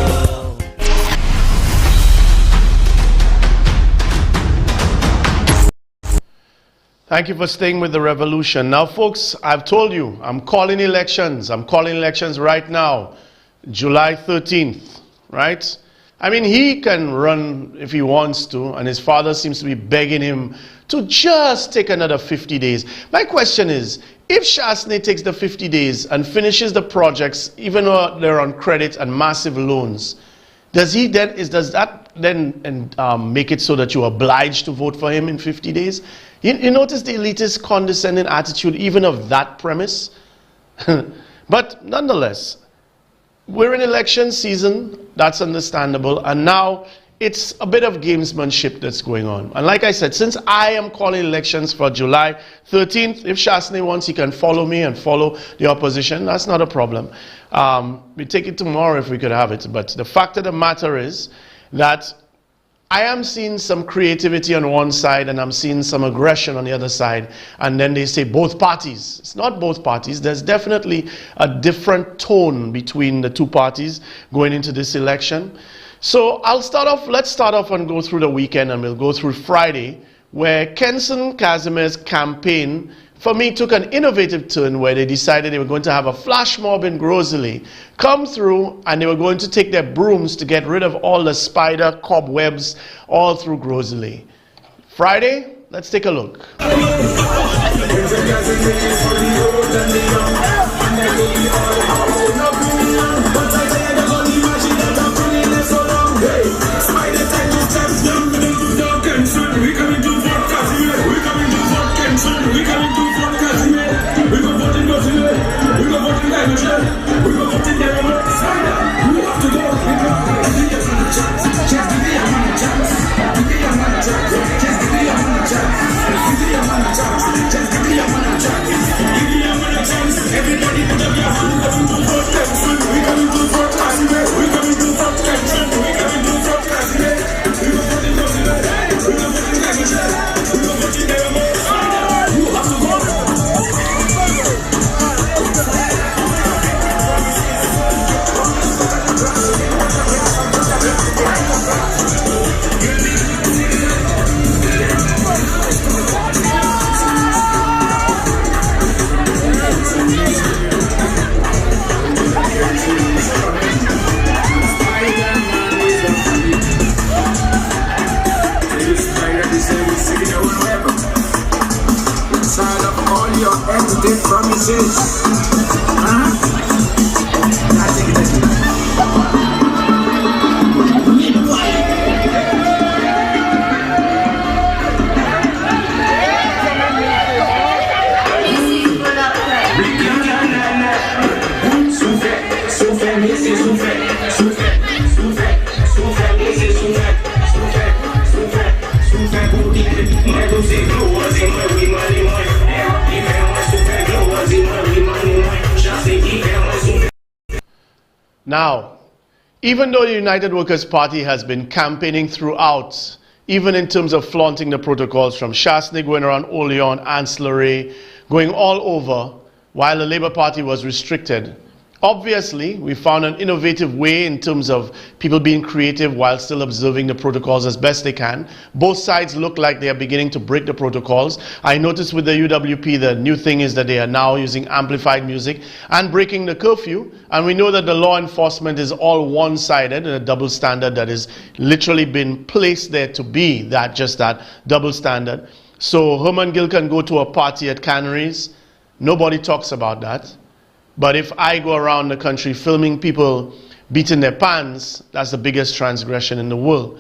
Thank you for staying with the Revolution. Now, folks, I've told you, I'm calling elections. I'm calling elections right now, July 13th, right? I mean, he can run if he wants to, and his father seems to be begging him to just take another 50 days. My question is, if Shasney takes the 50 days and finishes the projects, even though they're on credit and massive loans, does that then make it so that you're obliged to vote for him in 50 days? You notice the elitist condescending attitude even of that premise? But nonetheless, we're in election season, that's understandable, and now it's a bit of gamesmanship that's going on. And like I said, since I am calling elections for July 13th, if Shasney wants, he can follow me and follow the opposition. That's not a problem. We take it tomorrow if we could have it. But the fact of the matter is that I am seeing some creativity on one side and I'm seeing some aggression on the other side. And then they say both parties. It's not both parties. There's definitely a different tone between the two parties going into this election. So let's start off and go through the weekend, and we'll go through Friday, where Kenson Casimir's campaign, for me, took an innovative turn where they decided they were going to have a flash mob in Grosley come through, and they were going to take their brooms to get rid of all the spider cobwebs all through Grosley. Friday, let's take a look. Just give me a chance. Now, even though the United Workers' Party has been campaigning throughout, even in terms of flaunting the protocols from Shasney going around Oleon, Ancillary, going all over, while the Labour Party was restricted, obviously, we found an innovative way in terms of people being creative while still observing the protocols as best they can. Both sides look like they are beginning to break the protocols. I noticed with the UWP, the new thing is that they are now using amplified music and breaking the curfew. And we know that the law enforcement is all one-sided and a double standard that is literally been placed there to be that, just that double standard. So Herman Gill can go to a party at Canaries. Nobody talks about that. But if I go around the country filming people beating their pants, that's the biggest transgression in the world.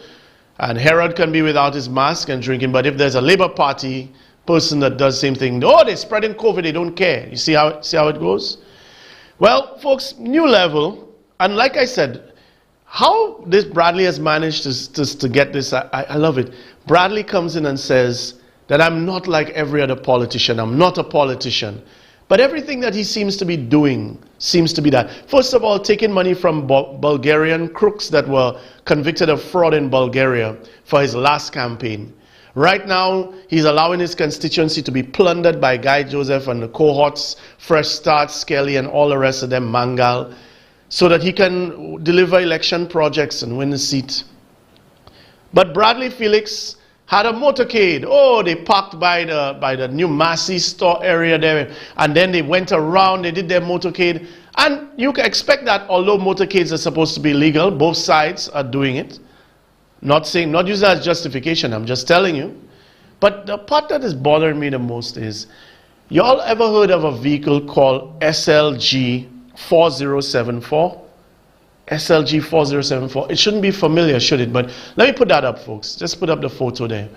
And Herod can be without his mask and drinking, but if there's a Labour Party person that does the same thing, oh, they're spreading COVID, they don't care. You see how it goes? Well, folks, new level, and like I said, how this Bradley has managed to get this, I love it. Bradley comes in and says that I'm not like every other politician, I'm not a politician. But everything that he seems to be doing seems to be that. First of all, taking money from Bulgarian crooks that were convicted of fraud in Bulgaria for his last campaign. Right now, he's allowing his constituency to be plundered by Guy Joseph and the cohorts, Fresh Start, Skelly, and all the rest of them, Mangal, so that he can deliver election projects and win the seat. But Bradley Felix had a motorcade. Oh, they parked by the new Massey store area there, and then they went around, they did their motorcade. And you can expect that, although motorcades are supposed to be legal, both sides are doing it. Not using that as justification, I'm just telling you. But the part that is bothering me the most is, y'all ever heard of a vehicle called SLG 4074? SLG 4074. It shouldn't be familiar, should it? But let me put that up, folks. Just put up the photo there.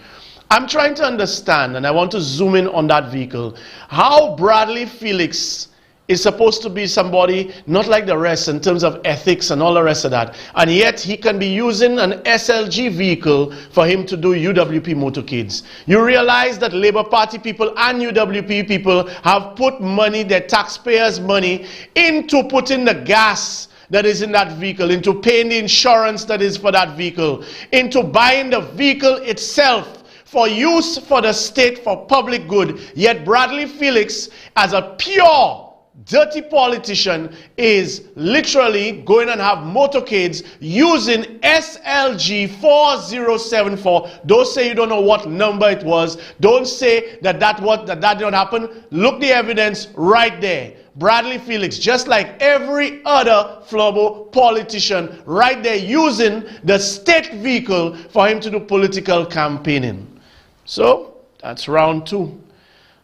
I'm trying to understand, and I want to zoom in on that vehicle, how Bradley Felix is supposed to be somebody not like the rest in terms of ethics and all the rest of that. And yet he can be using an SLG vehicle for him to do UWP motorcades. You realize that Labour Party people and UWP people have put money, their taxpayers' money, into putting the gas that is in that vehicle, into paying the insurance that is for that vehicle, into buying the vehicle itself for use for the state for public good. Yet Bradley Felix, as a pure dirty politician, is literally going and have motorcades using SLG 4074. Don't say you don't know what number it was. Don't say that didn't happen. Look the evidence right there. Bradley Felix, just like every other Flobo politician, right there using the state vehicle for him to do political campaigning. So that's round two.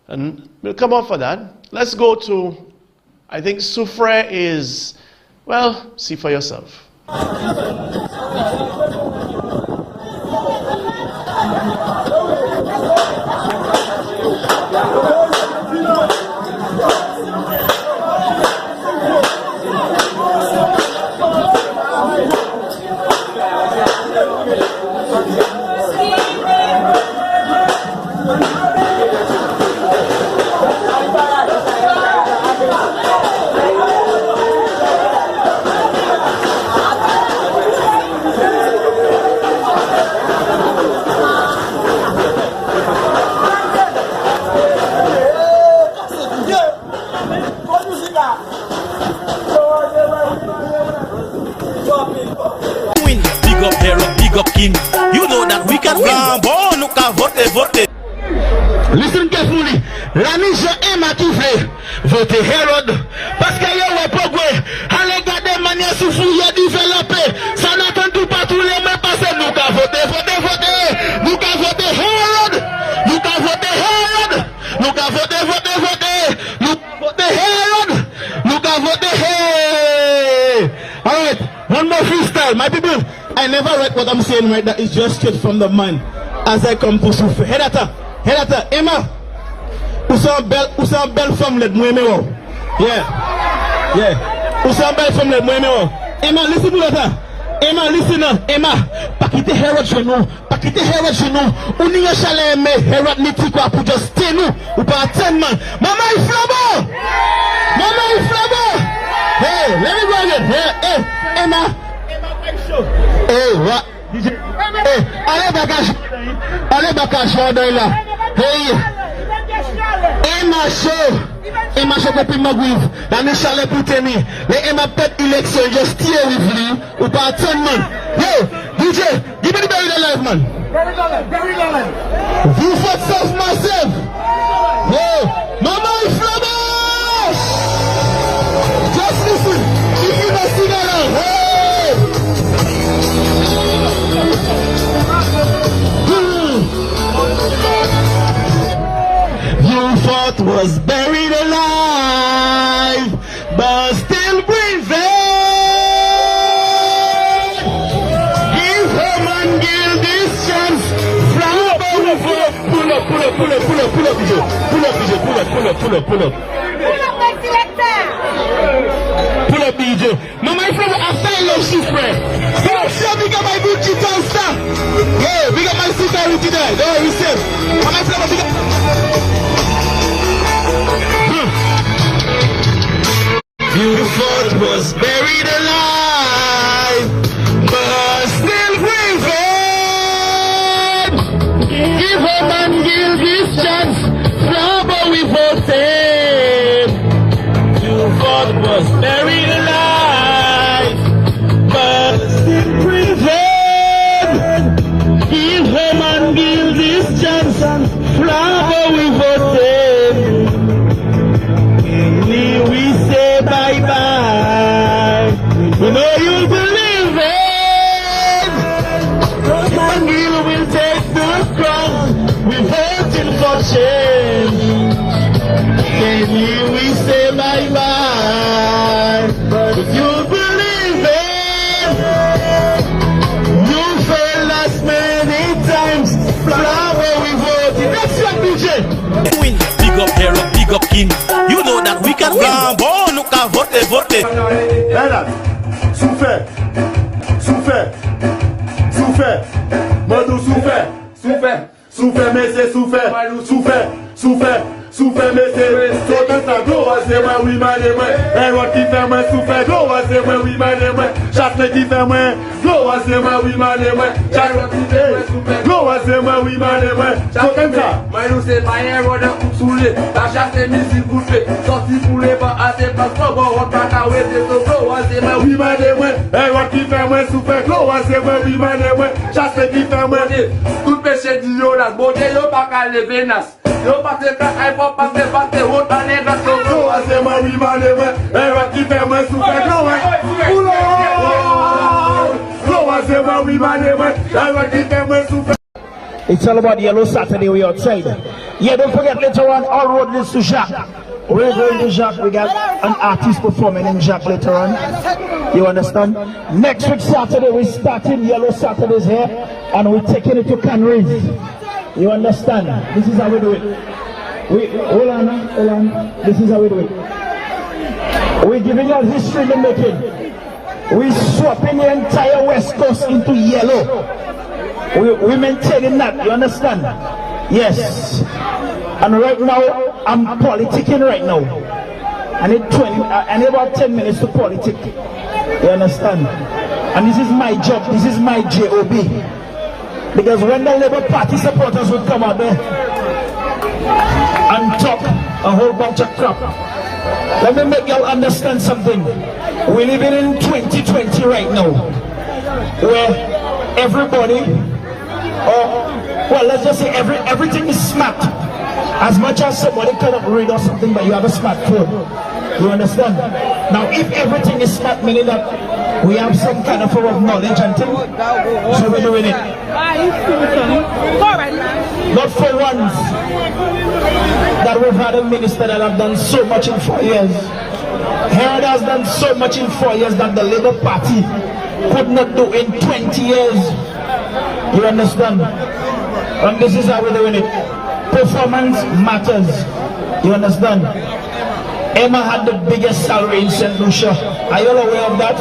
And we'll come up for that. Let's go to, I think Soufre is, well, see for yourself. Win, big up hero, big up king. You know that we can win. Bon, nous can voter. Listen carefully. La mission est ma tout fait. Voter Herod. Parce qu'il y a un progrès. Allez garder manière sous fouille développer. Ça n'attend tout pas tous les mêmes passés. Nous qu'à voter. Nous qu'à voter Herod. Nous qu'à voter Herod. Nous qu'à voter. Nous qu'à voter Herod. Nous qu'à voter Herod. Alright, one more freestyle. My people, I never write what I'm saying right now. It's just straight from the mind. As I come to Souffle. Hedata, Emma, où sont belle femme le moi wow. Yeah. Où sont belle femme le moi wow. Emma, listen to that. Emma, listen. Emma, pas quitter Herod chez nous. On y a chalet mais Herod niti quoi pour juste nous ou pas attendre man. Maman il flabo. Hey, let me go again. Hey, Emma, hey, what? Hey, allez bagage là. Hey, Emma show copie Magouiv. La ne chalet pour tenir. Les Emma pète élection just tirer with lui ou pas attendre man. Yo, DJ, give me the berry alive man. Berry alive. Vous faites self massive. Yo, Mama is flash. Just listen. If you don't sing along. Hey. You thought was buried alive, but still breathing. Give him and give this chance. Pull up, DJ. Mama, if you after I love shift, friend. Sure, big up my good guitar star. Yeah, big up my security there. Don't worry, safe. Mama, if you big up. You thought was buried alive, but still breathing. Give him and give this chance. Flower we voted. You thought was buried alive, but still breathing. Give him and give this chance. Flower we voted. We say bye-bye. We know you'll believe it. And you will take the crown. We're voting for change. Can we say bye-bye? If you believe it, you failed us many times. Flower we voted. That's your DJ. Win, big up hero, big up king. You know that we can win. Bon, nous can voter. Hélas, souffert. Modou souffert, mais c'est souffert, mais c'est sautant ça, go, c'est moi, oui, madame, Herod qui fait moi, souffert, go, c'est moi, oui, madame, Châtelet qui fait moi, go, c'est moi, oui, madame, Herod qui fait moi, souffert, go, c'est moi, oui, madame, sautant ça. Moi, nous, c'est pas Herod de coupe soulé, la chasse est mise coupée, sorti pour les pas assez, parce qu'on va rentrer à ouais, c'est so, go, c'est moi, oui, madame, Herod qui fait moi, souffert, go, c'est moi, oui, madame, Châtelet qui fait moi, tout péché du yo, là, bon, Dieu, yo, pas qu'à lever, nas. Yo passe pas, il faut passer, route à l'église. Go, c'est moi, oui, madame, Herod qui fait moi, souffert, go, oula! Go, c'est moi, oui, madame, Herod qui fait moi, souffert. It's all about Yellow Saturday, we outside. Yeah, don't forget later on, all road leads to Jacques. We're going to Jacques, we got an artist performing in Jacques later on. You understand? Next week Saturday, we're starting Yellow Saturdays here, and we're taking it to Canries. You understand? This is how we do it. Hold on. This is how we do it. We're giving us history in the making. We're swapping the entire West Coast into yellow. We're maintaining that. You understand? Yes. And right now, I'm politicking right now. I need about 10 minutes to politic. You understand? And this is my job. This is my job. Because when the Labour Party supporters would come out there and talk a whole bunch of crap, let me make y'all understand something. we're living in 2020 right now, where everybody, well, let's just say everything is smart. As much as somebody cannot read or something, but you have a smartphone. You understand? Now, if everything is smart, meaning that we have some kind of form of knowledge and thing, so we're doing it. Not for once that we've had a minister that have done so much in 4 years. Herod has done so much in 4 years that the Labour Party could not do in 20 years. You understand? And this is how we're doing it. Performance matters. You understand? Emma had the biggest salary in St. Lucia. Are you all aware of that?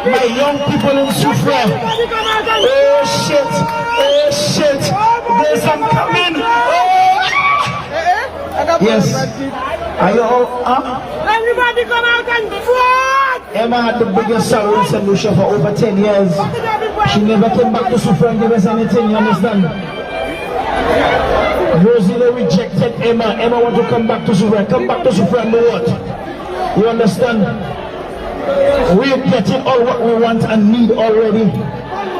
My young people in Soufrière. Oh shit! Oh shit! There's some coming! Yes. Are you all everybody come out and vote! Emma had the biggest salary in St. Lucia for over 10 years. She never came back to Soufrière and gave us anything, you understand? Rosina rejected Emma. Emma want to come back to Soufrière. Come back to Soufrière and do what? You understand? We're getting all what we want and need already.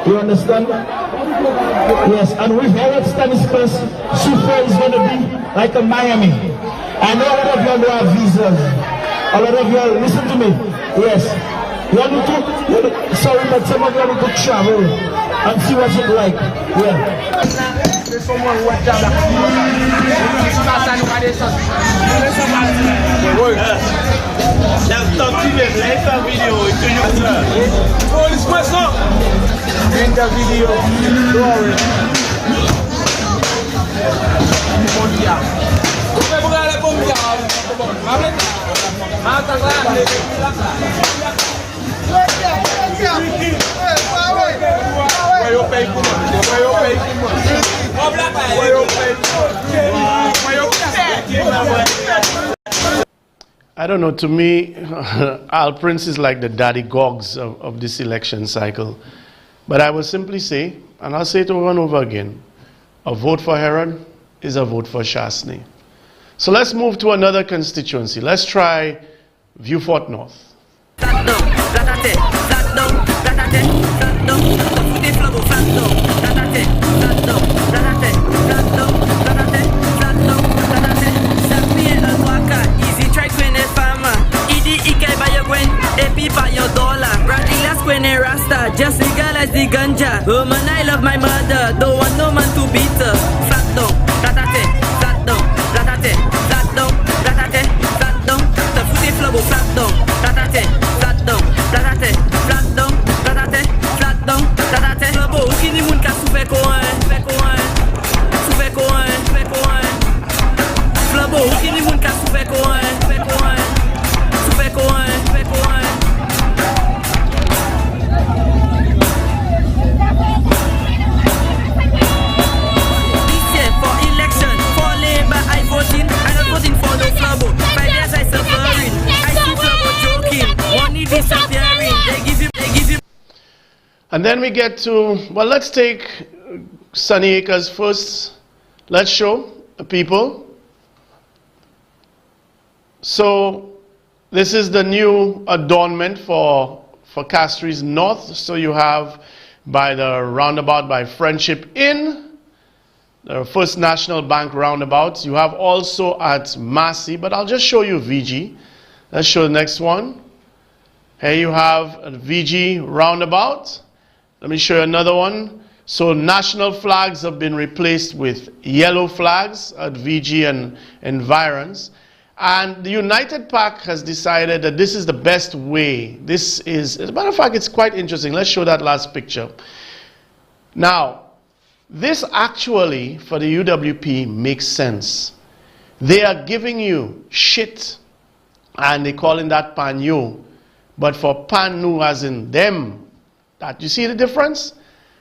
You understand? Yes, and with Herod Stanislas, Soufrière is going to be like a Miami. I know a lot of you don't have visas. A lot of you, listen to me. Yes. You need to, sorry, but some of you need to travel and see what's it like. Yeah. I don't know, to me, Al Prince is like the daddy gogs of this election cycle. But I will simply say, and I'll say it over and over again, a vote for Herod is a vote for Shastny. So let's move to another constituency. Let's try Vieux-Fort North. Just legalize the ganja. Oh man, I love my mother. Don't want no man to beat her. Flat down, ratate, flat down, ratate, flat down, ratate, flat down. The foot flabo, flat down, ratate, flat down, ratate, flat down, ratate, flat down, ratate. Flabo, kini mun ka souffle koan, souffle koan, souffle koan, souffle koan. Flabo, kini mun ka souffle koan, souffle koan, souffle koan, souffle koan. And then we get to, well, let's take Sunny Acres first. Let's show the people. So this is the new adornment for Castries North. So you have by the roundabout by Friendship Inn, the First National Bank roundabout. You have also at Massey, but I'll just show you VG. Let's show the next one. Here you have a VG roundabout. Let me show you another one. So national flags have been replaced with yellow flags at VG and environs. And the United PAC has decided that this is the best way. This is, as a matter of fact, it's quite interesting. Let's show that last picture. Now, this actually, for the UWP, makes sense. They are giving you shit, and they're calling that panyo. But for panu, as in them, that you see the difference?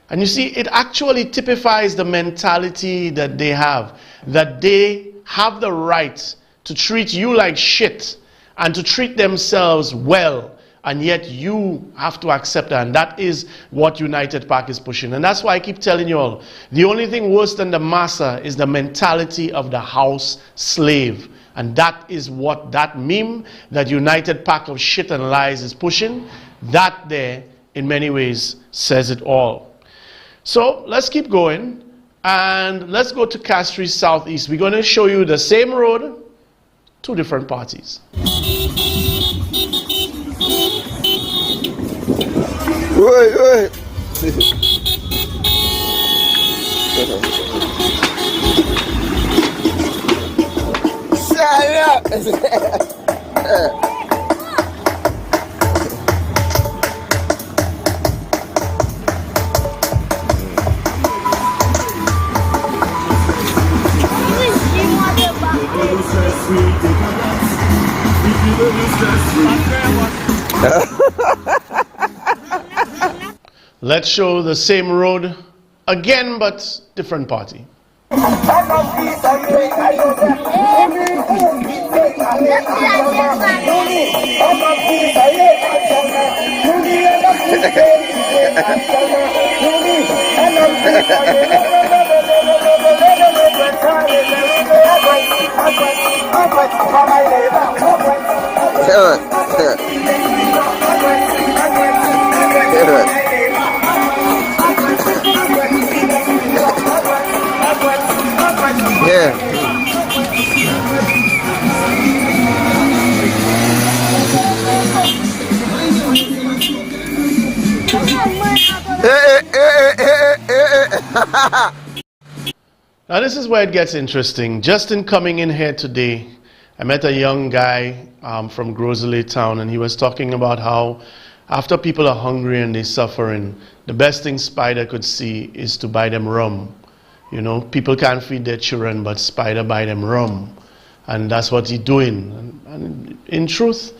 And you see, it actually typifies the mentality that they have the right to treat you like shit and to treat themselves well, and yet you have to accept that. And that is what United PAC is pushing. And that's why I keep telling you all, the only thing worse than the massa is the mentality of the house slave. And that is what that meme, that united pack of shit and lies is pushing. That there, in many ways, says it all. So let's keep going. And let's go to Castries Southeast. We're going to show you the same road, two different parties. Wait. Shut up! Let's show the same road again, but different party. Now this is where it gets interesting. Just in coming in here today, I met a young guy from Grosley Town, and he was talking about how after people are hungry and they're suffering, the best thing Spider could see is to buy them rum. You know, people can't feed their children, but Spider buy them rum. And that's what he's doing. And in truth,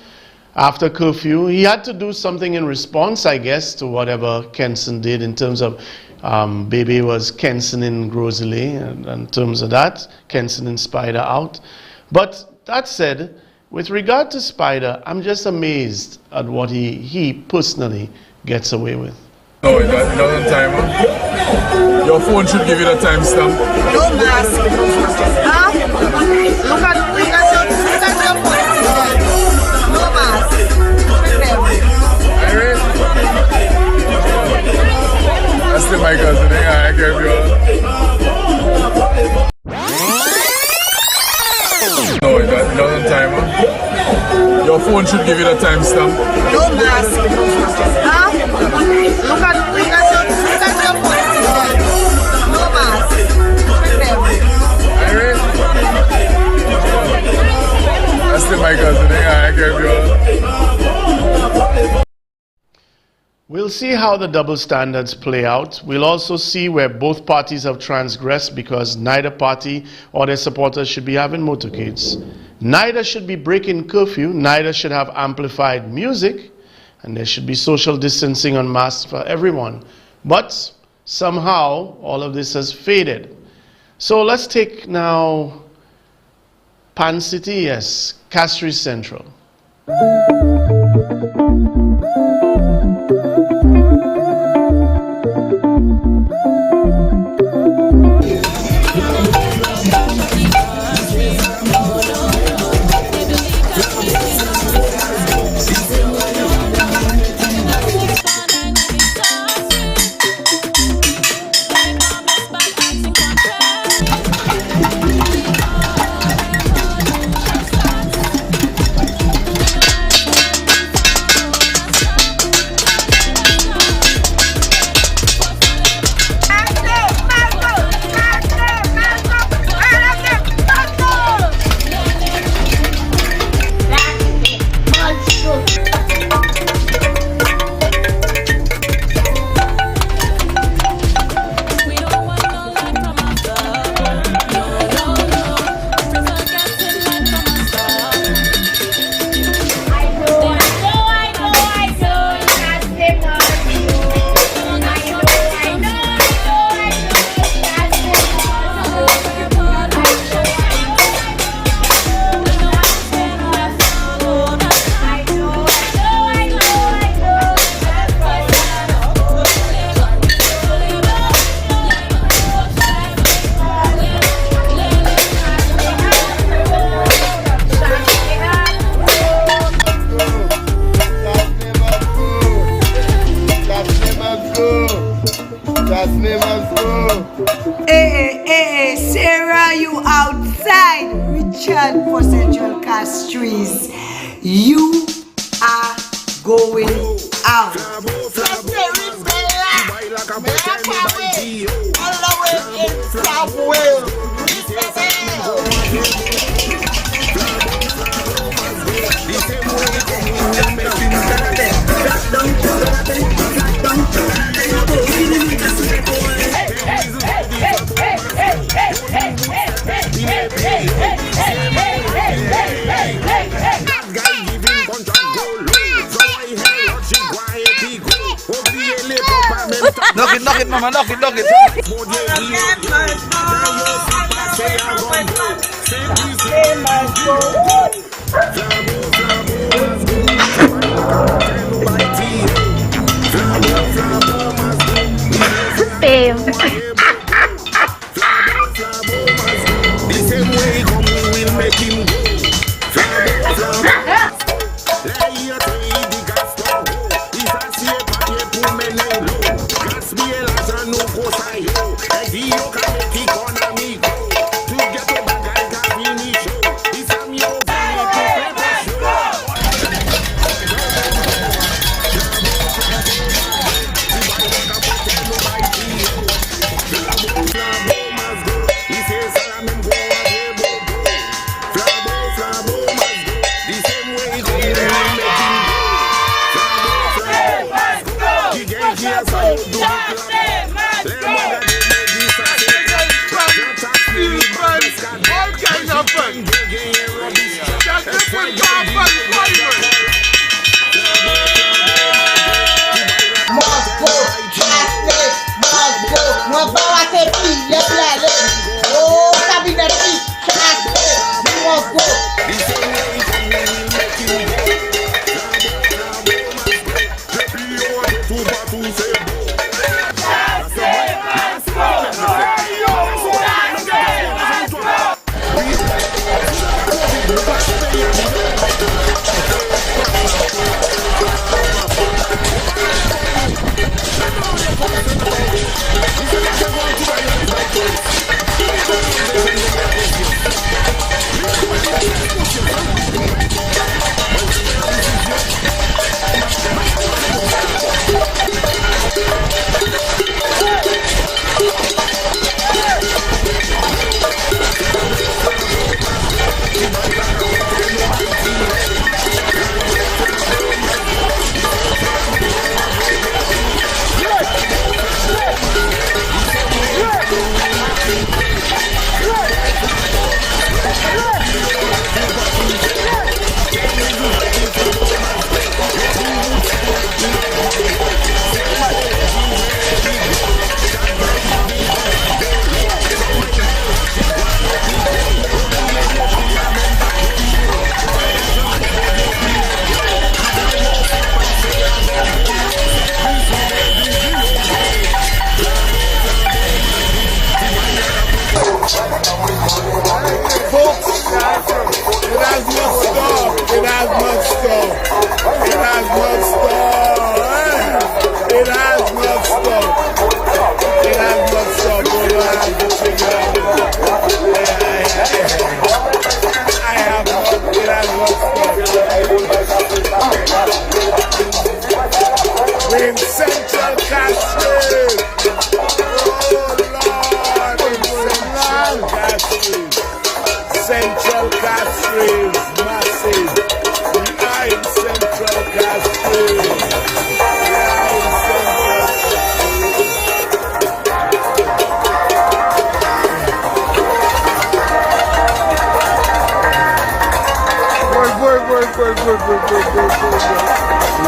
after curfew, he had to do something in response, I guess, to whatever Kenson did in terms of Baby was Kenson in Grosley, and in terms of that, Kenson and Spider out. But that said, with regard to Spider, I'm just amazed at what he personally gets away with. No, it doesn't time. Huh? Your phone should give you the timestamp. Don't ask. Huh? Look at your phone. No mask. Iris? That's still my cousin. I gave you. No, it doesn't time. Huh? Your phone should give you the timestamp. Don't ask. Huh? Look at your phone. No mask. Iris? That's still my cousin. I gave you. We'll see how the double standards play out. We'll also see where both parties have transgressed, because neither party or their supporters should be having motorcades. Neither should be breaking curfew. Neither should have amplified music. And there should be social distancing on masks for everyone. But somehow all of this has faded. So let's take now Pan City, yes, Castries Central. Hey, Sarah, you outside. Richard for Central Castries. You are going out. Knock it, mama, knock it.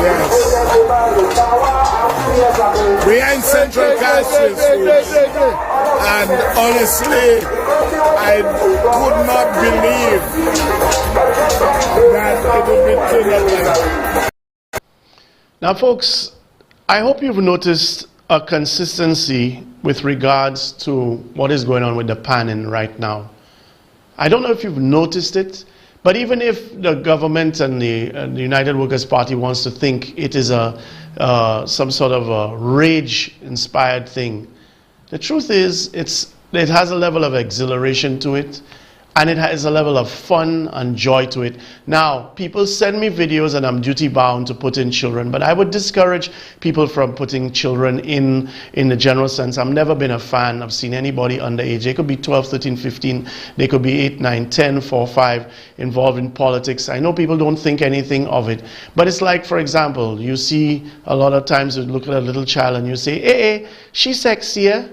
Yes. We are in Central Castries, and honestly, I could not believe that it would be turned out like that. Now, folks, I hope you've noticed a consistency with regards to what is going on with the panning right now. I don't know if you've noticed it, but even if the government and the United Workers' Party wants to think it is some sort of a rage-inspired thing, The truth is, it has a level of exhilaration to it, and it has a level of fun and joy to it. Now, people send me videos and I'm duty bound to put in children, but I would discourage people from putting children in the general sense. I've never been a fan of seeing anybody underage. They could be 12, 13, 15, they could be 8, 9, 10, 4, 5, involved in politics. I know people don't think anything of it, but it's like, for example, you see a lot of times you look at a little child and you say, hey, she's sexier.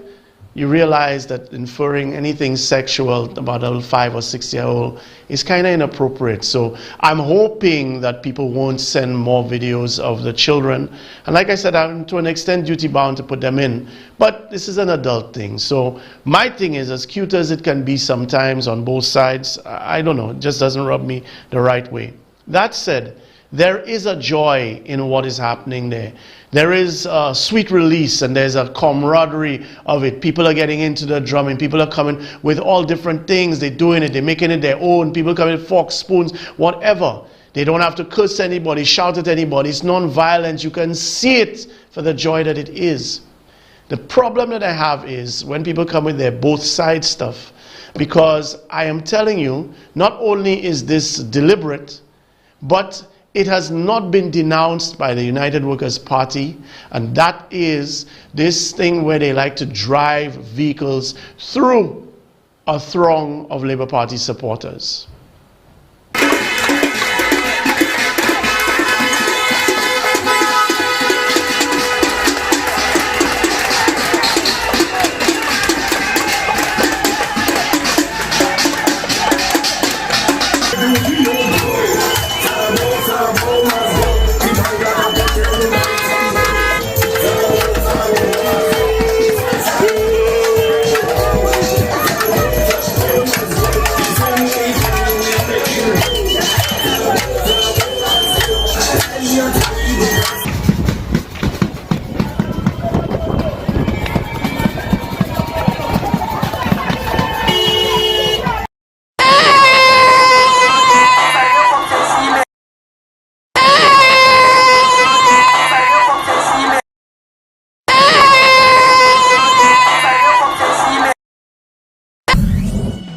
You realize that inferring anything sexual about a 5 or 6 year old is kind of inappropriate. So I'm hoping that people won't send more videos of the children. And like I said, I'm to an extent duty bound to put them in. But this is an adult thing. So my thing is, as cute as it can be sometimes on both sides, I don't know, it just doesn't rub me the right way. That said, there is a joy in what is happening there. There is a sweet release and there's a camaraderie of it. People are getting into the drumming. People are coming with all different things. They're doing it. They're making it their own. People come with forks, spoons, whatever. They don't have to curse anybody, shout at anybody. It's non-violent. You can see it for the joy that it is. The problem that I have is when people come with their both sides stuff, because I am telling you, not only is this deliberate, but it has not been denounced by the United Workers' Party, and that is this thing where they like to drive vehicles through a throng of Labour Party supporters.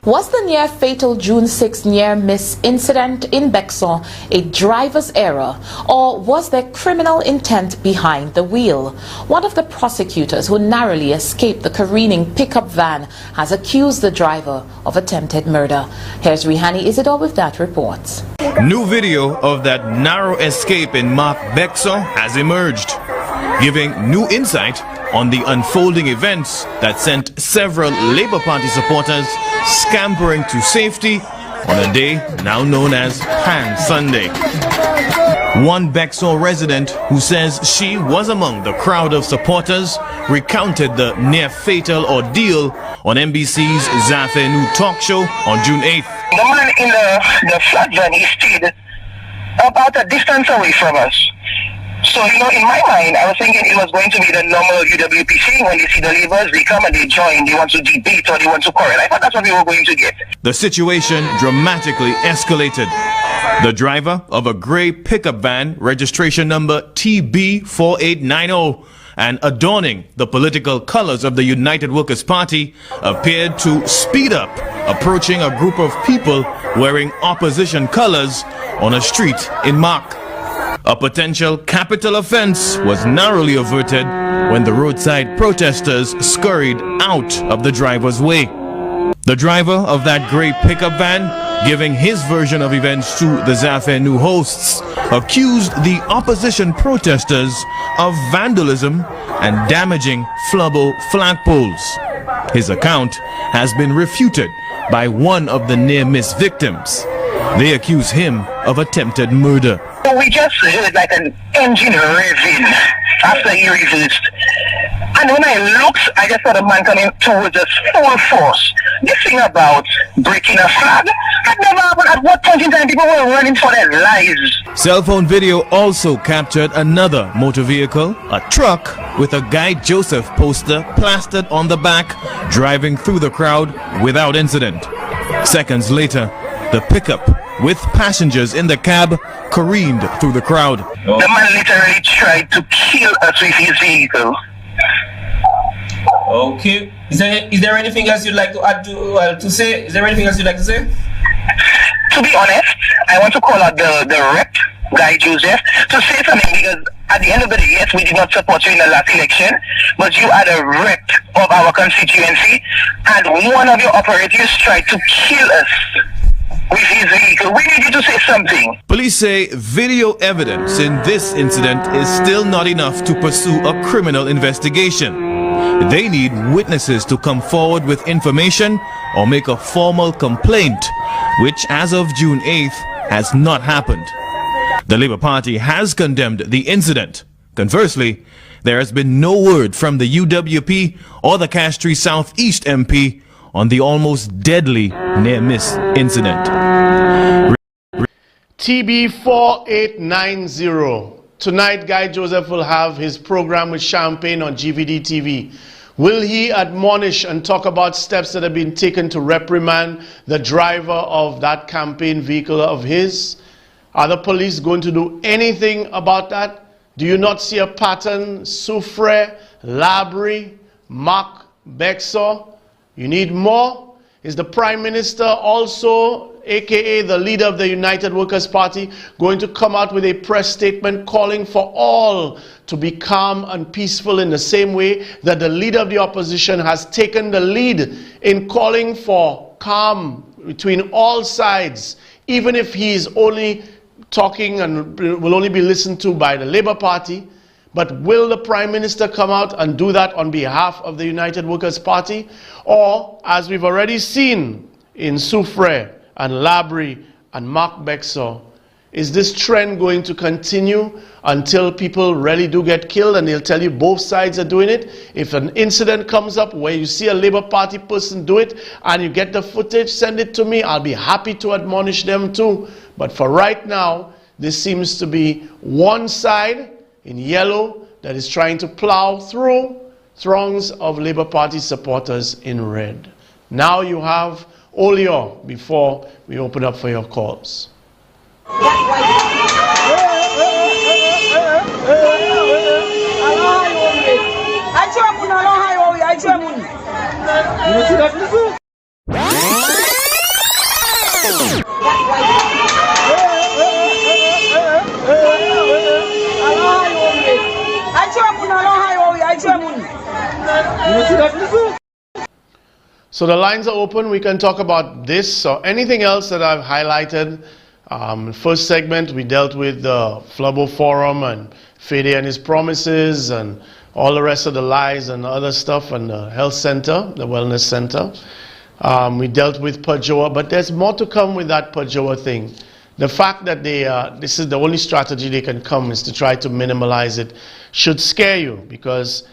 Was the near-fatal June 6 near-miss incident in Bexon a driver's error, or was there criminal intent behind the wheel? One of the prosecutors who narrowly escaped the careening pickup van has accused the driver of attempted murder. Here's Rihani Isidore with that report. New video of that narrow escape in Mark Bexon has emerged, giving new insight on the unfolding events that sent several Labour Party supporters scampering to safety on a day now known as Pan Sunday. One Bexon resident who says she was among the crowd of supporters recounted the near-fatal ordeal on NBC's Zafenu talk show on June 8th. The man in the flat van, he stayed about a distance away from us. So, in my mind, I was thinking it was going to be the normal UWP thing. When you see the Labours, they come and they join. They want to debate or they want to quarrel. I thought that's what we were going to get. The situation dramatically escalated. The driver of a grey pickup van, registration number TB4890, and adorning the political colors of the United Workers' Party, appeared to speed up, approaching a group of people wearing opposition colors on a street in Mark. A potential capital offense was narrowly averted when the roadside protesters scurried out of the driver's way. The driver of that grey pickup van, giving his version of events to the Zafenu hosts, accused the opposition protesters of vandalism and damaging Flubbo flagpoles. His account has been refuted by one of the near-miss victims. They accuse him of attempted murder. We just heard like an engine revving after he reversed. And when I looked, I just saw the man coming towards us full force. This thing about breaking a flag, that never happened. At what point in time people were running for their lives? Cell phone video also captured another motor vehicle, a truck with a Guy Joseph poster plastered on the back, driving through the crowd without incident. Seconds later, the pickup with passengers in the cab careened through the crowd. The man literally tried to kill us with his vehicle. Okay. Is there anything else you'd like to add to say? Is there anything else you'd like to say? To be honest, I want to call out the rep, Guy Joseph, to say something, because at the end of the day, yes, we did not support you in the last election, but you are the rep of our constituency, and one of your operators tried to kill us with his vehicle. We need you to say something. Police say video evidence in this incident is still not enough to pursue a criminal investigation. They need witnesses to come forward with information or make a formal complaint, which as of June 8th has not happened. The Labour Party has condemned the incident. Conversely, there has been no word from the UWP or the Castries South East MP on the almost deadly near-miss incident. TB4890. Tonight, Guy Joseph will have his program with Champagne on GVD TV. Will he admonish and talk about steps that have been taken to reprimand the driver of that campaign vehicle of his? Are the police going to do anything about that? Do you not see a pattern? Soufre, Labri, Mark, Bexor. You need more? Is the Prime Minister also, aka the leader of the United Workers' Party, going to come out with a press statement calling for all to be calm and peaceful in the same way that the leader of the opposition has taken the lead in calling for calm between all sides, even if he is only talking and will only be listened to by the Labour Party? But will the Prime Minister come out and do that on behalf of the United Workers' Party? Or, as we've already seen in Soufre and Labri and Mark Bexor, is this trend going to continue until people really do get killed and they'll tell you both sides are doing it? If an incident comes up where you see a Labour Party person do it and you get the footage, send it to me. I'll be happy to admonish them too. But for right now, this seems to be one side in yellow that is trying to plow through throngs of Labour Party supporters in red. Now you have Olio before we open up for your calls. So the lines are open. We can talk about this or anything else that I've highlighted. First segment, we dealt with the Flubbo Forum and Fede and his promises and all the rest of the lies and other stuff, and the health center, the wellness center. We dealt with Pajoa, but there's more to come with that Pajoa thing. The fact that this is the only strategy they can come is to try to minimalize it should scare you, because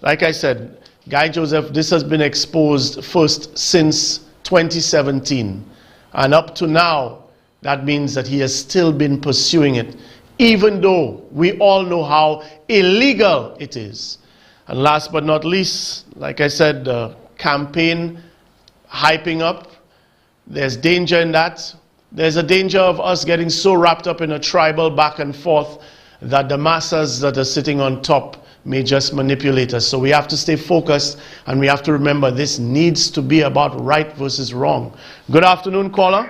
like I said, Guy Joseph, this has been exposed first since 2017. And up to now, that means that he has still been pursuing it, even though we all know how illegal it is. And last but not least, like I said, the campaign hyping up, there's danger in that. There's a danger of us getting so wrapped up in a tribal back and forth that the masses that are sitting on top may just manipulate us. So we have to stay focused, and we have to remember this needs to be about right versus wrong. Good afternoon, caller.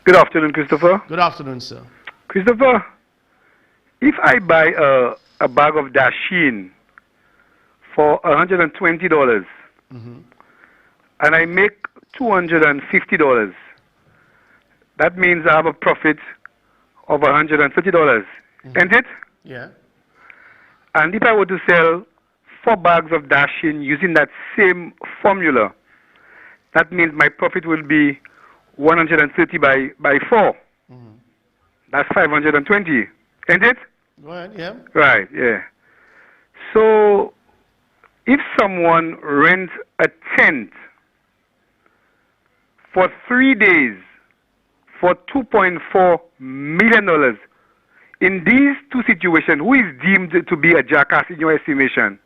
Good afternoon, Christopher. Good afternoon, sir. Christopher, if I buy a bag of Dashin for $120 and I make $250, that means I have a profit of $130, isn't it? Yeah. And if I were to sell 4 bags of Dashin using that same formula, that means my profit will be 130 by 4. That's 520, isn't it? Go ahead, yeah. Right, yeah. So if someone rents a tent for 3 days for $2.4 million, in these two situations, who is deemed to be a jackass in your estimation?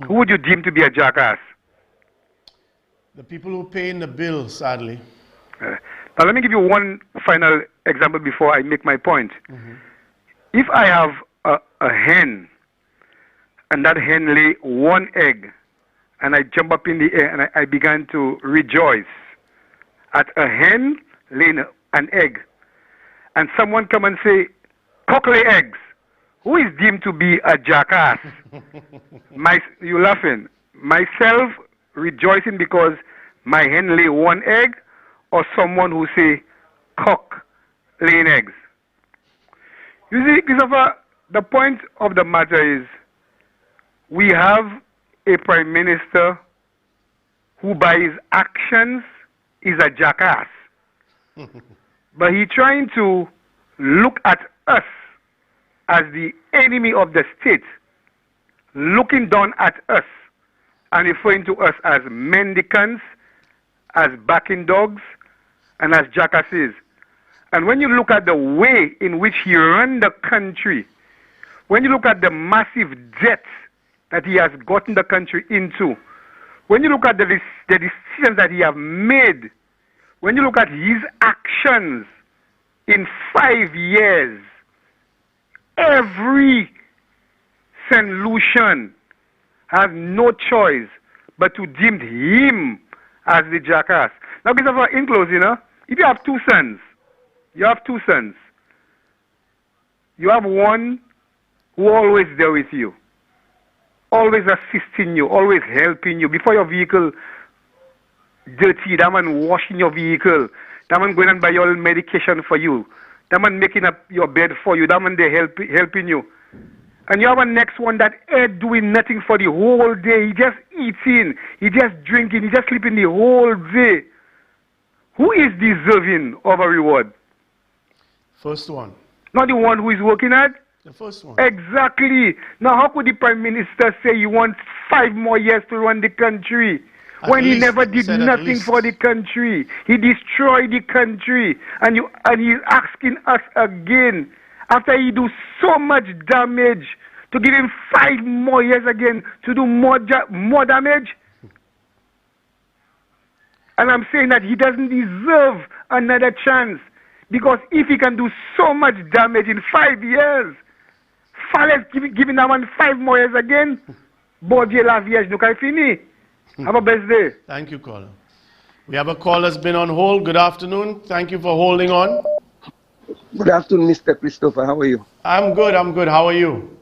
Who would you deem to be a jackass? The people who pay in the bill, sadly. Now let me give you one final example before I make my point. If I have a hen, and that hen lay 1 egg, and I jump up in the air and I began to rejoice at a hen laying an egg. And someone come and say, cock lay eggs. Who is deemed to be a jackass? You laughing. Myself rejoicing because my hen lay one egg, or someone who say cock laying eggs. You see, Christopher, the point of the matter is we have a prime minister who by his actions is a jackass. But he trying to look at us as the enemy of the state, looking down at us and referring to us as mendicants, as backing dogs, and as jackasses. And when you look at the way in which he ran the country, when you look at the massive debt that he has gotten the country into, when you look at the decisions that he has made, when you look at his actions in 5 years, every St. Lucian has no choice but to deem him as the jackass. Now, Christopher, in closing, if you have two sons, you have one who always there with you, always assisting you, always helping you. Before your vehicle dirty, that man washing your vehicle, that man going and buy your medication for you, that man making up your bed for you, that man they helping you. And you have a next one that ain't doing nothing for the whole day. He just eating, he just drinking, he just sleeping the whole day. Who is deserving of a reward? First one. Not the one who is working hard? The first one. Exactly. Now, how could the Prime Minister say he wants 5 more years to run the country when he never did nothing for the country? He destroyed the country. And he's asking us again, after he do so much damage, to give him 5 more years again to do more damage? And I'm saying that he doesn't deserve another chance. Because if he can do so much damage in 5 years, Fallait giving that one 5 more years again, bon Dieu la Vierge, nous can fini. Have a best day. Thank you, caller. We have a caller that's been on hold. Good afternoon. Thank you for holding on. Good afternoon, Mr. Christopher. How are you? I'm good. How are you?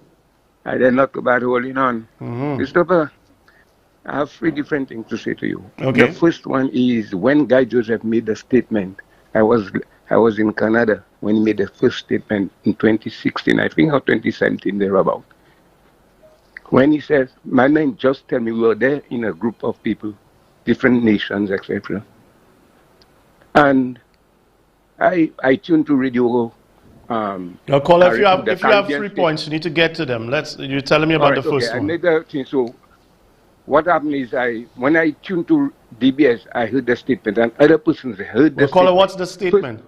I did not go bad holding on. Christopher, I have 3 different things to say to you. Okay. The first one is when Guy Joseph made the statement, I was in Canada when he made the first statement in 2016, I think, or 2017, thereabout. When he says, my man just tell me we were there in a group of people, different nations, etc. And I tuned to radio. Now, caller, if you have 3 points, you need to get to them. You're telling me about the first one. I made the thing. So what happened is when I tuned to DBS, I heard the statement, and other persons heard the statement. Caller, what's the statement?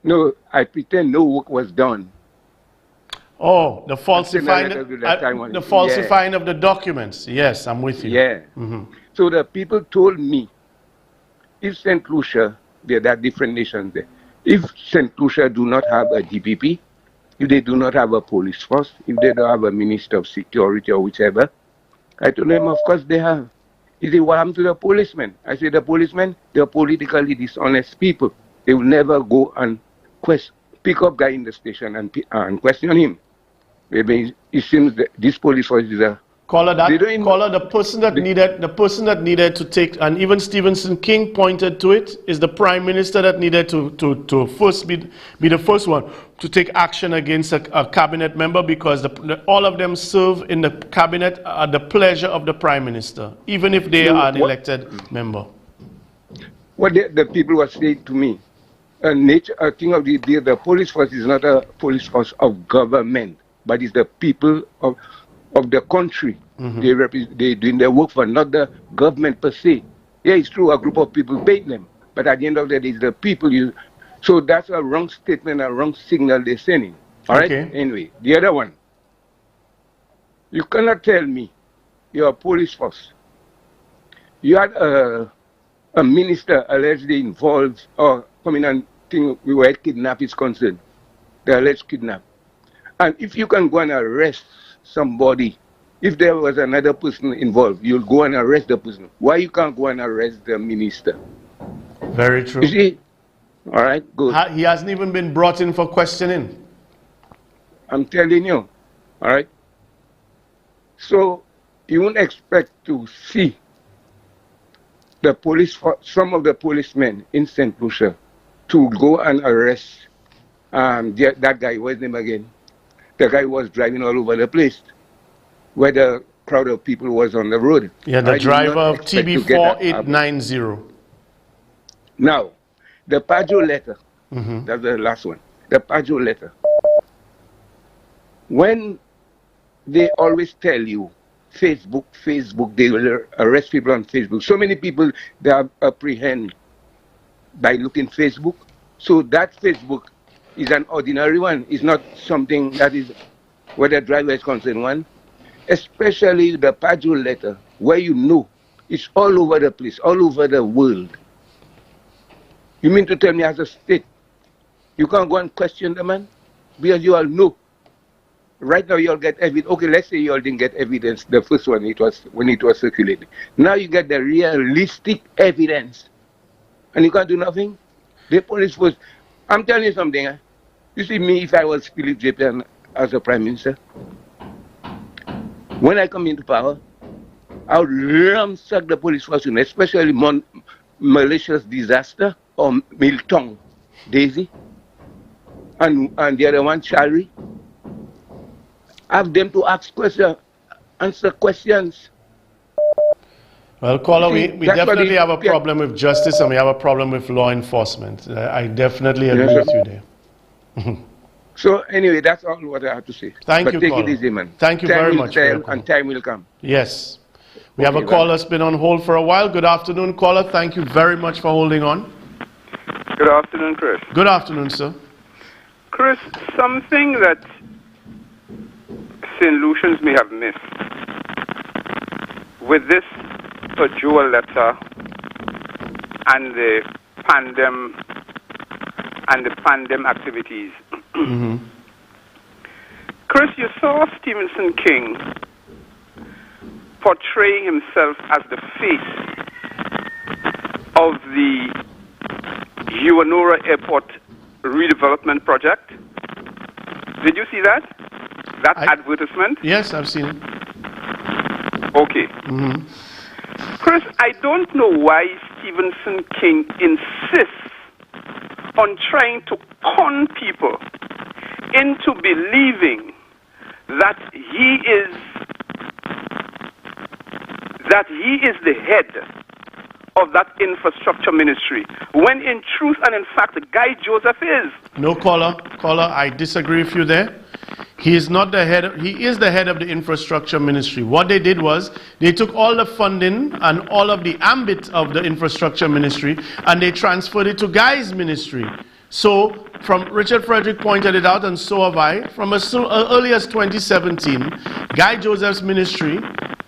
No, I pretend no work was done. Oh, the falsifying of the documents. Yes, I'm with you. Yeah. So the people told me, if St. Lucia, there are different nations there. If St. Lucia do not have a DPP, if they do not have a police force, if they don't have a minister of security or whichever, I told them, of course they have. He said, what happened to the policemen? I said, the policemen, they're politically dishonest people. They will never go and pick up guy in the station and question him. Maybe it seems that this police force is a... the person that needed to take, and even Stephenson King pointed to it, is the Prime Minister that needed to first be the first one to take action against a cabinet member, because all of them serve in the cabinet at the pleasure of the Prime Minister, even if they are an elected member. What the people were saying to me, a thing of the police force is not a police force of government, but it's the people of the country. They doing their work for not the government per se. Yeah, it's true, a group of people paid them, but at the end of the day, it's the people you. So that's a wrong statement, a wrong signal they're sending. All right? Anyway, the other one. You cannot tell me you're a police force. You had a minister allegedly involved or coming and think we were kidnapped is concerned. The alleged kidnap. And if you can go and arrest somebody If there was another person involved, you'll go and arrest the person. Why you can't go and arrest the minister? Very true. You see? All right, good. He hasn't even been brought in for questioning. I'm telling you. All right? So you won't expect to see the police, some of the policemen in St. Lucia to go and arrest that guy. What's his name again? The guy was driving all over the place where the crowd of people was on the road. Yeah, the driver of TB4890. Now, the Pajo letter, that's the last one. The Pajo letter. When they always tell you, Facebook, they will arrest people on Facebook. So many people, they are apprehended by looking Facebook. So that Facebook is an ordinary one. It's not something that is where the driver is concerned one. Especially the Pajo letter, where you know it's all over the place, all over the world. You mean to tell me as a state, you can't go and question the man? Because you all know. Right now you all get evidence. Okay, let's say you all didn't get evidence the first one when it was circulating. Now you get the realistic evidence. And you can't do nothing? The police force. I'm telling you something. You see me, if I was Philip J. as a prime minister, when I come into power, I would ransack the police force, especially malicious disaster or Milton, Daisy, and the other one, Charlie. Have them to ask questions, answer questions. Well, caller, we definitely have a problem with justice and we have a problem with law enforcement. I definitely agree with you there. So anyway, that's all what I have to say. Thank you, take caller. it easy, man. Thank you very much. And time will come. Yes. We have a caller that's been on hold for a while. Good afternoon, caller. Thank you very much for holding on. Good afternoon, Chris. Good afternoon, sir. Chris, something that St. Lucians may have missed with this Pajoa letter and the pandem activities. Chris, you saw Stephenson King portraying himself as the face of the Uanora Airport redevelopment project. Did you see that? That advertisement? Yes, I've seen it. Okay. Chris, I don't know why Stephenson King insists on trying to con people into believing that he is the head of that infrastructure ministry, when in truth and in fact Guy Joseph is. No, caller, I disagree with you there. He is not the head. He is the head of the infrastructure ministry. What they did was they took all the funding and all of the ambit of the infrastructure ministry and they transferred it to Guy's ministry. So, from Richard Frederick pointed it out, and so have I, from as early as 2017, Guy Joseph's ministry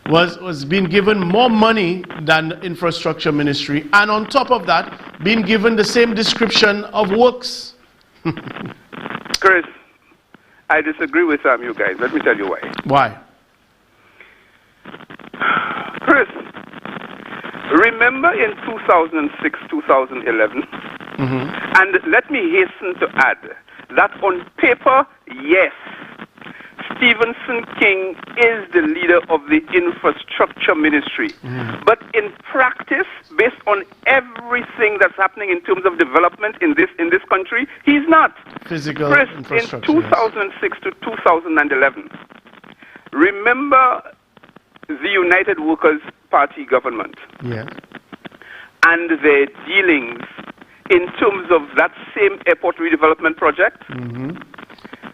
was being given more money than the infrastructure ministry, and on top of that, being given the same description of works. Chris, I disagree with you guys. Let me tell you why. Why? Chris, remember in 2006, 2011, and let me hasten to add that on paper, yes, Stephenson King is the leader of the infrastructure ministry. But in practice, based on everything that's happening in terms of development in this country, he's not. Physical Chris, infrastructure. in 2006 to 2011, remember the United Workers' Party government and their dealings in terms of that same airport redevelopment project?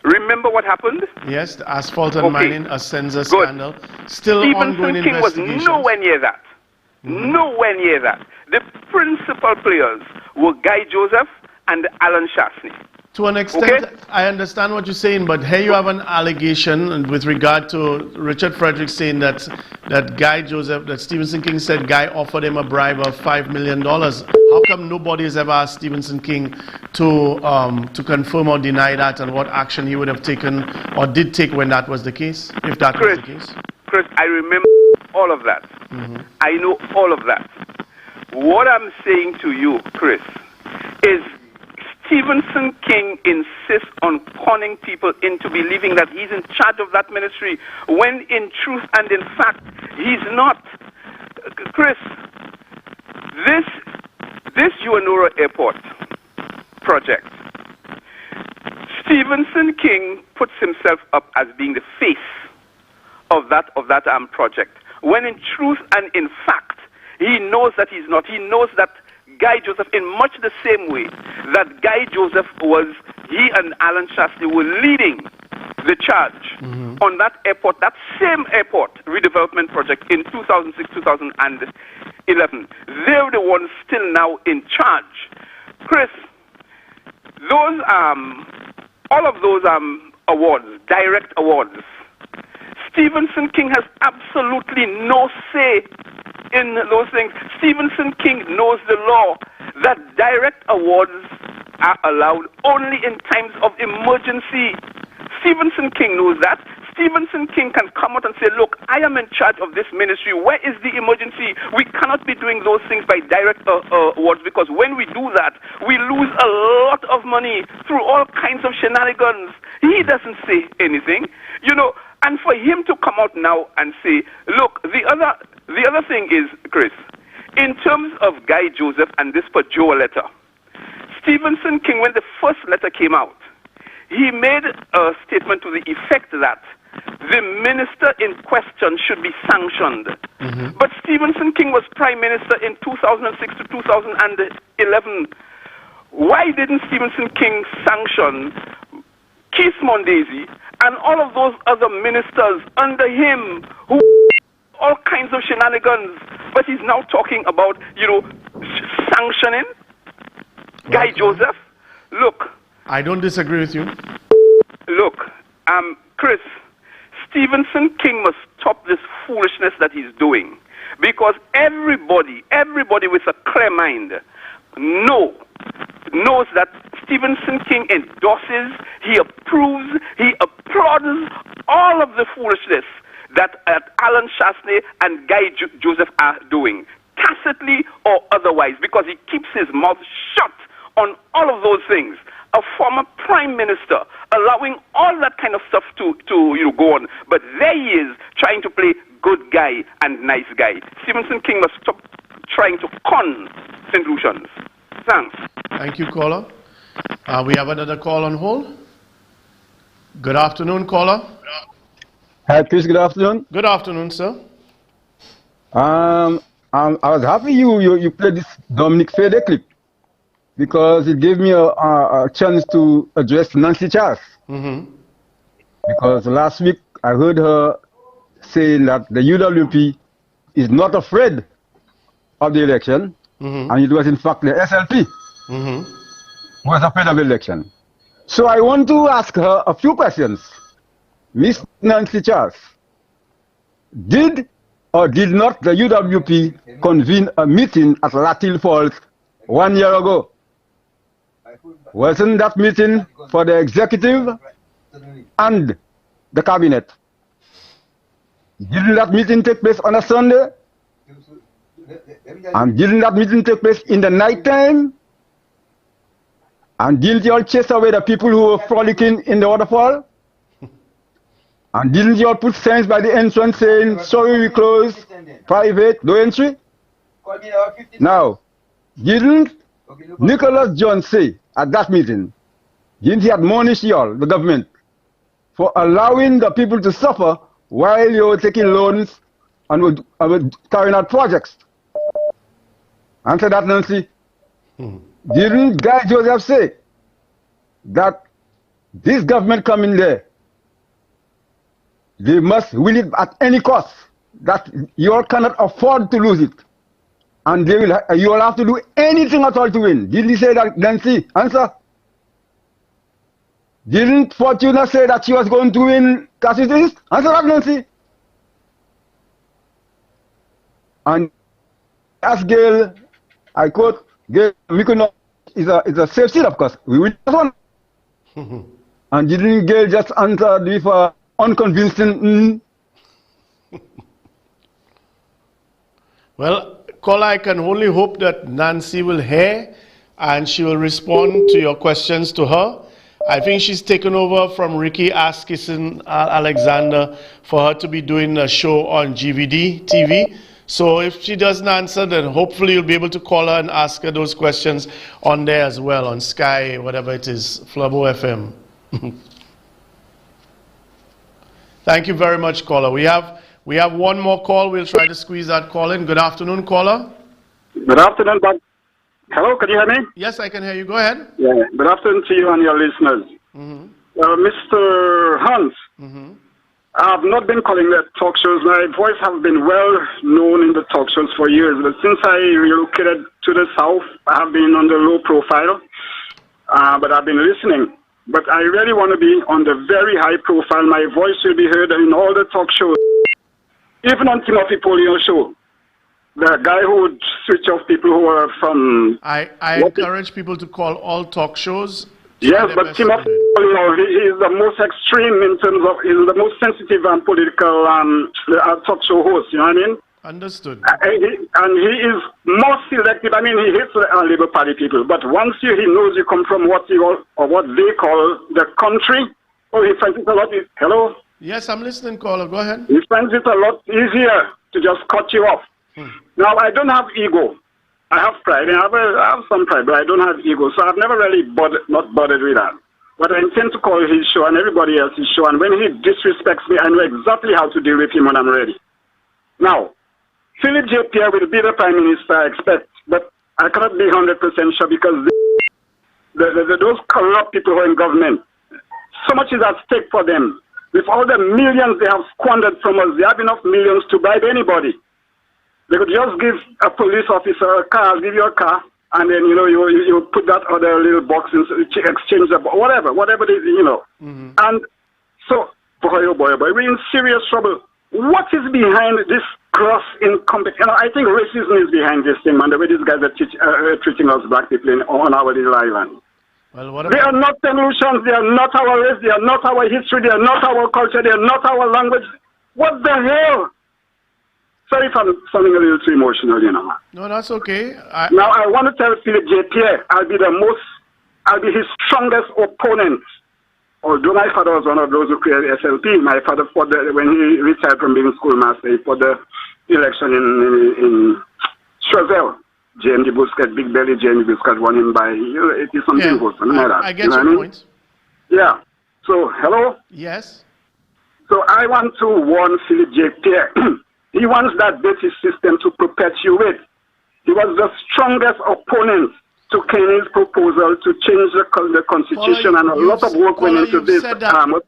Remember what happened? Yes, the asphalt and mining, a Senza scandal. Still ongoing King was nowhere near that. Nowhere near that. The principal players were Guy Joseph and Alan Shastney. To an extent, I understand what you're saying, but here you have an allegation with regard to Richard Frederick saying that Stephenson King said Guy offered him a bribe of $5 million. How come nobody has ever asked Stephenson King to confirm or deny that, and what action he would have taken or did take when that was the case, if that was the case? Chris, I remember all of that. I know all of that. What I'm saying to you, Chris, is Stevenson King insists on conning people into believing that he's in charge of that ministry, when in truth and in fact, he's not. Chris, this Uanura Airport project, Stevenson King puts himself up as being the face of that project, when in truth and in fact, he knows that he's not. He knows that Guy Joseph, in much the same way that Guy Joseph he and Alan Shastley were leading the charge on that airport, that same airport redevelopment project in 2006, 2011. They're the ones still now in charge. Chris, those all of those awards, direct awards, Stevenson King has absolutely no say in those things. Stevenson King knows the law that direct awards are allowed only in times of emergency. Stevenson King knows that. Stevenson King can come out and say, look, I am in charge of this ministry. Where is the emergency? We cannot be doing those things by direct awards, because when we do that, we lose a lot of money through all kinds of shenanigans. He doesn't say anything, and for him to come out now and say, look, the other thing is, Chris, in terms of Guy Joseph and this Pajoa letter, Stevenson King, when the first letter came out, he made a statement to the effect that the minister in question should be sanctioned. But Stevenson King was prime minister in 2006 to 2011. Why didn't Stevenson King sanction Keith Mondesi and all of those other ministers under him who all kinds of shenanigans? But he's now talking about, sanctioning Guy Joseph. Look, I don't disagree with you. Look, Chris, Stevenson King must stop this foolishness that he's doing, because everybody with a clear mind knows that Stevenson King endorses, he approves, he applauds all of the foolishness that Alan Shastley and Guy Joseph are doing, tacitly or otherwise, because he keeps his mouth shut on all of those things. A former prime minister allowing all that kind of stuff to go on, but there he is trying to play good guy and nice guy. Stevenson King must stop trying to con St. Lucians. Thanks. Thank you, caller. We have another call on hold. Good afternoon, caller. Hi, Chris. Good afternoon. Good afternoon, sir. I was happy you played this Dominic Fede clip, because it gave me a chance to address Nancy Charles. Because last week I heard her saying that the UWP is not afraid of the election, and it was in fact the SLP who was afraid of the election. So I want to ask her a few questions. Miss Nancy Charles, did or did not the UWP convene a meeting at Latil Falls 1 year ago? Wasn't that meeting for the executive and the cabinet? Didn't that meeting take place on a Sunday? And didn't that meeting take place in the night time? And didn't you all chase away the people who were frolicking in the waterfall? And didn't you all put signs by the entrance saying, sorry, we close, private, no entry? Now, didn't Nicholas Jones say at that meeting, didn't he admonish you all, the government, for allowing the people to suffer while you were taking loans and were carrying out projects? Answer that, Nancy. Didn't Guy Joseph say that this government coming there, they must win it at any cost, that you all cannot afford to lose it, and they will, you all have to do anything at all to win? Didn't he say that, Nancy? Answer. Didn't Fortuna say that she was going to win Cassius East? Answer that, Nancy. And as Gail, I quote, Gail, we could not, is a safe seat, of course. We win that one. And didn't Gail just answer with unconvincing? Well, caller, I can only hope that Nancy will hear and she will respond to your questions to her. I think she's taken over from Ricky Askison Alexander for her to be doing a show on GVD TV. So if she doesn't answer, then hopefully you'll be able to call her and ask her those questions on there as well, on Sky, whatever it is, Flabo FM. Thank you very much, caller. We have one more call. We'll try to squeeze that call in. Good afternoon, caller. Good afternoon, Bob. Hello, can you hear me? Yes, I can hear you. Go ahead. Yeah. Good afternoon to you and your listeners. Mr. Hans, I've not been calling the talk shows. My voice has been well known in the talk shows for years, but since I relocated to the south, I have been on the low profile, but I've been listening. But I really want to be on the very high profile. My voice will be heard in all the talk shows, even on Timothy Polio show. The guy who would switch off people who are from... I encourage people to call all talk shows. Yes, but Timothy Polio, he is the most extreme in terms of... He's the most sensitive and political talk show host, you know what I mean? Understood. And he is more selective. I mean, he hates the Labour Party people, but once he knows you come from what they call the country, he finds it a lot... Hello? Yes, I'm listening, caller. Go ahead. He finds it a lot easier to just cut you off. Now, I don't have ego. I have pride. I have some pride, but I don't have ego. So I've never really not bothered with that. But I intend to call his show and everybody else's show. And when he disrespects me, I know exactly how to deal with him when I'm ready. Now, Philip J. Pierre will be the Prime Minister, I expect. But I cannot be 100% sure because those corrupt people who are in government, so much is at stake for them. With all the millions they have squandered from us, they have enough millions to bribe anybody. They could just give a police officer a car, give you a car, and then, you put that other little box in, exchange, whatever it is, And so, boy, we're in serious trouble. What is behind this gross incompetence? I think racism is behind this thing, man, the way these guys are treating us black people on our little island. Well, they are not solutions, they are not our race, they are not our history, they are not our culture, they are not our language. What the hell? Sorry if I'm sounding a little too emotional, No, that's okay. Now, I want to tell Philip J. Pierre, I'll be his strongest opponent. Although my father was one of those who created SLP, my father fought when he retired from being schoolmaster, he fought the election in Chevelle. JMD Busquets, Big Belly JMD Busquets won him by 80-something votes, something like that. I get your point. Yeah. So, hello? Yes. So, I want to warn Philip J. Pierre. He wants that British system to perpetuate. He was the strongest opponent to Kenny's proposal to change the constitution, and a lot of work went into this.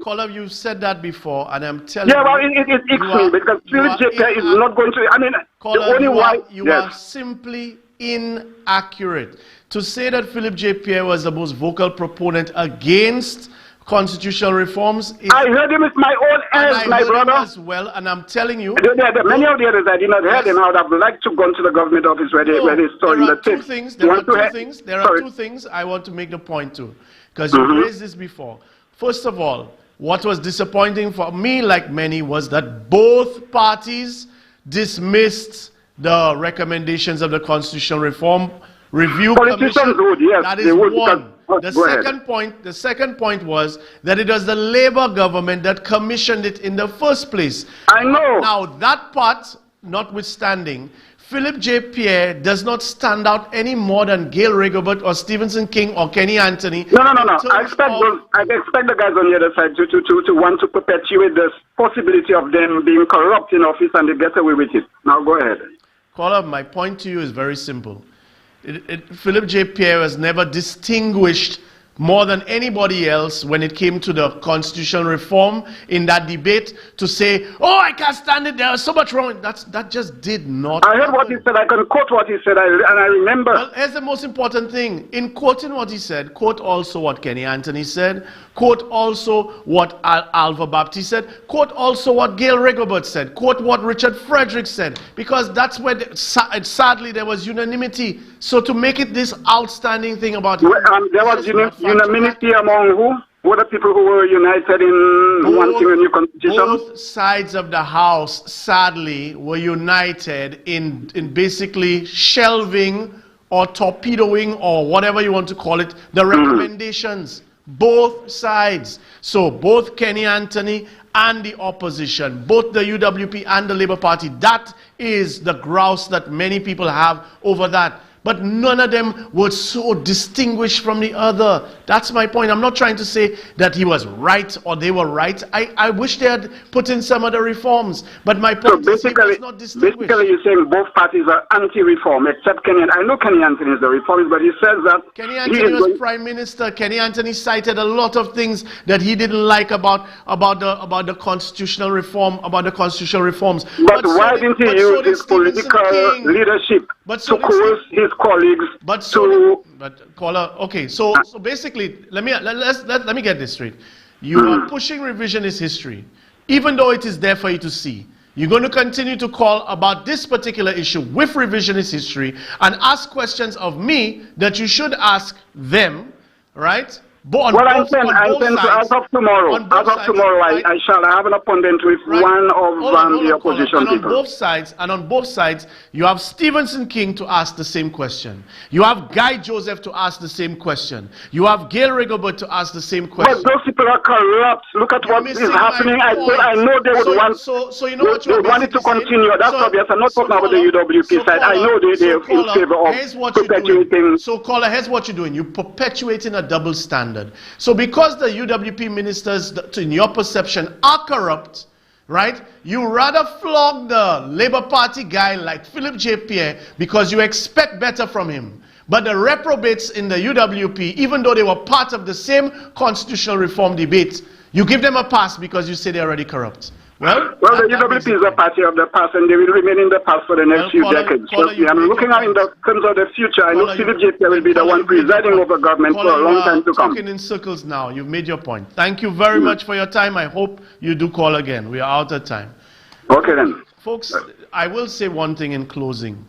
Caller, you've said that before, and I'm telling you. Yeah, well, it icks me because Philip J. Pierre is not going to. I mean, caller, the only why you are simply inaccurate. To say that Philip J. Pierre was the most vocal proponent against constitutional reforms. I heard him with my own ears, my brother. As well, and I'm telling you. Many of the others I did not hear them. I would have liked to go to the government office where they're storing the tapes. There are two things I want to make the point to, because you raised this before. First of all, what was disappointing for me, like many, was that both parties dismissed the recommendations of the Constitutional Reform Review Commission. That is one. The second point was that it was the Labour government that commissioned it in the first place. I know. Now, that part notwithstanding, Philip J. Pierre does not stand out any more than Gail Rigobert or Stevenson King or Kenny Anthony. No. I expect the guys on the other side to want to perpetuate this possibility of them being corrupt in office, and they get away with it. Now, go ahead. Caller, my point to you is very simple. Philip J. Pierre has never distinguished more than anybody else when it came to the constitutional reform in that debate to say, oh, I can't stand it, there was so much wrong. That just did not I heard happen. What he said, I can quote what he said, and I remember. Well, here's the most important thing. In quoting what he said, quote also what Kenny Anthony said, quote also what Alva Baptiste said, quote also what Gail Rigobert said, quote what Richard Frederick said, because that's where, sadly, there was unanimity. So to make it this outstanding thing about there was unanimity among who? were the people who were united in wanting a new constitution? Both sides of the House, sadly, were united in basically shelving or torpedoing or whatever you want to call it, the recommendations. Both sides. So both Kenny Anthony and the opposition, both the UWP and the Labour Party, that is the grouse that many people have over that. But none of them were so distinguished from the other. That's my point. I'm not trying to say that he was right or they were right. I wish they had put in some other reforms. But my point is he was not distinguished. Basically, you're saying both parties are anti-reform, except Kenny. I know Kenny Anthony is the reformist, but he says that Kenny Anthony was Prime Minister. Kenny Anthony cited a lot of things that he didn't like about the constitutional reform, about the constitutional reforms. But why didn't he use his political leadership to coerce his colleagues caller, okay, so basically let me get this straight. You are pushing revisionist history, even though it is there for you to see. You're going to continue to call about this particular issue with revisionist history and ask questions of me that you should ask them, right? I'm saying as of tomorrow, I shall have an opponent with one of the opposition people. On both sides, you have Stevenson King to ask the same question. You have Guy Joseph to ask the same question. You have Gail Rigobert to ask the same question. But those people are corrupt. Look at what is happening. I know they would want. So you know what you want it to continue. That's obvious. I'm not talking about the UWP side. I know they're in favor of perpetuating. So, caller, here's what you're doing. You're perpetuating a double standard. So because the UWP ministers, in your perception, are corrupt, right? You rather flog the Labour Party guy like Philip J. Pierre because you expect better from him. But the reprobates in the UWP, even though they were part of the same constitutional reform debate, you give them a pass because you say they're already corrupt. Well, the UWP is a party of the past, and they will remain in the past for the next few decades. I'm looking at in terms of the future. I know Philip J. Pierre will be the one presiding over government for a long time to come. Talking in circles now. You've made your point. Thank you very much for your time. I hope you do call again. We are out of time. Okay then. Folks, I will say one thing in closing.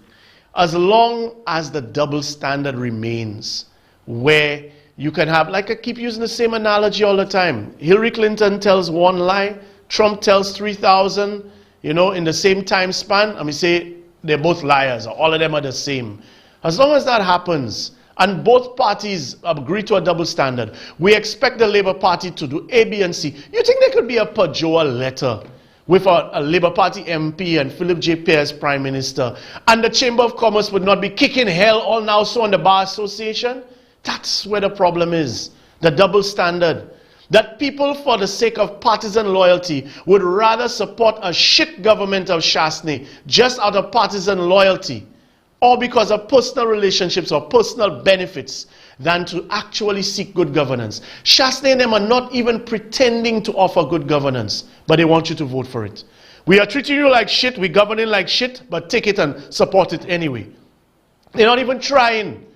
As long as the double standard remains, where you can have, like I keep using the same analogy all the time. Hillary Clinton tells one lie, Trump tells 3,000, in the same time span. I mean, say they're both liars, or all of them are the same. As long as that happens, and both parties agree to a double standard, we expect the Labour Party to do A, B, and C. You think there could be a Pajoa letter with a Labour Party MP and Philip J. Pierre as Prime Minister, and the Chamber of Commerce would not be kicking hell all now so on the Bar Association? That's where the problem is, the double standard. That people, for the sake of partisan loyalty, would rather support a shit government of Shastney just out of partisan loyalty or because of personal relationships or personal benefits than to actually seek good governance. Shastney and them are not even pretending to offer good governance, but they want you to vote for it. We are treating you like shit, we're governing like shit, but take it and support it anyway. They're not even trying.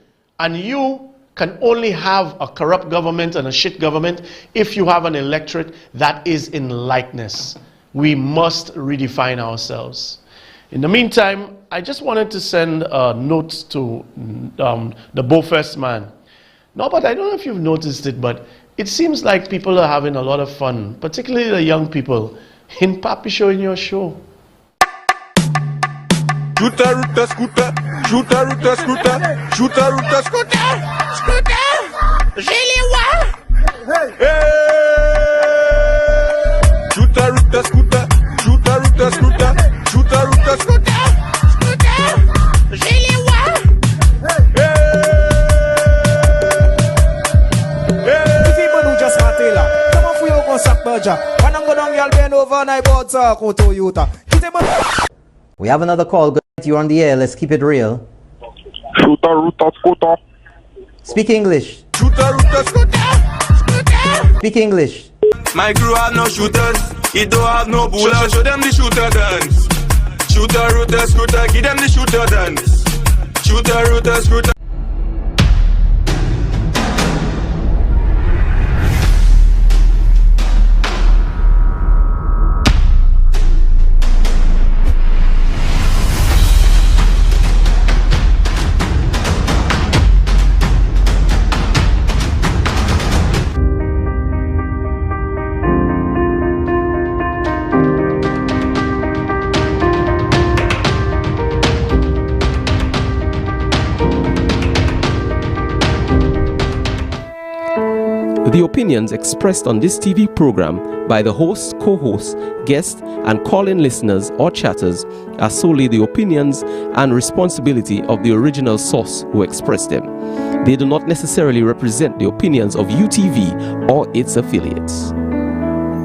And you can only have a corrupt government and a shit government if you have an electorate that is in likeness. We must redefine ourselves. In the meantime, I just wanted to send a note to the Beaufest man. No, but I don't know if you've noticed it, but it seems like people are having a lot of fun, particularly the young people, in Papi Show, in your show. Shooter, Ruta, scooter, shooter, Ruta, scooter, shooter, Ruta, scooter, scooter, j'ai les voix. Hey! Shooter, Ruta, scooter, shooter, Ruta, scooter, shooter, Ruta, scooter, scooter, j'ai les voix. Hey! Hey! If people who just raté là, comment fouiller au concept budget? When I'm going to bend over and I bought a Toyota. We have another call. Good night, you're on the air. Let's keep it real. Shooter, Ruta, scooter. Speak English. Shooter, Ruta, scooter, scooter. Speak English. My crew have no shooters. It don't have no bullets. Show them the shooter dance. Shooter, Ruta, scooter. Give them the shooter dance. Shooter, Ruta, scooter. The opinions expressed on this TV program by the hosts, co-hosts, guests, and call-in listeners or chatters are solely the opinions and responsibility of the original source who expressed them. They do not necessarily represent the opinions of UTV or its affiliates.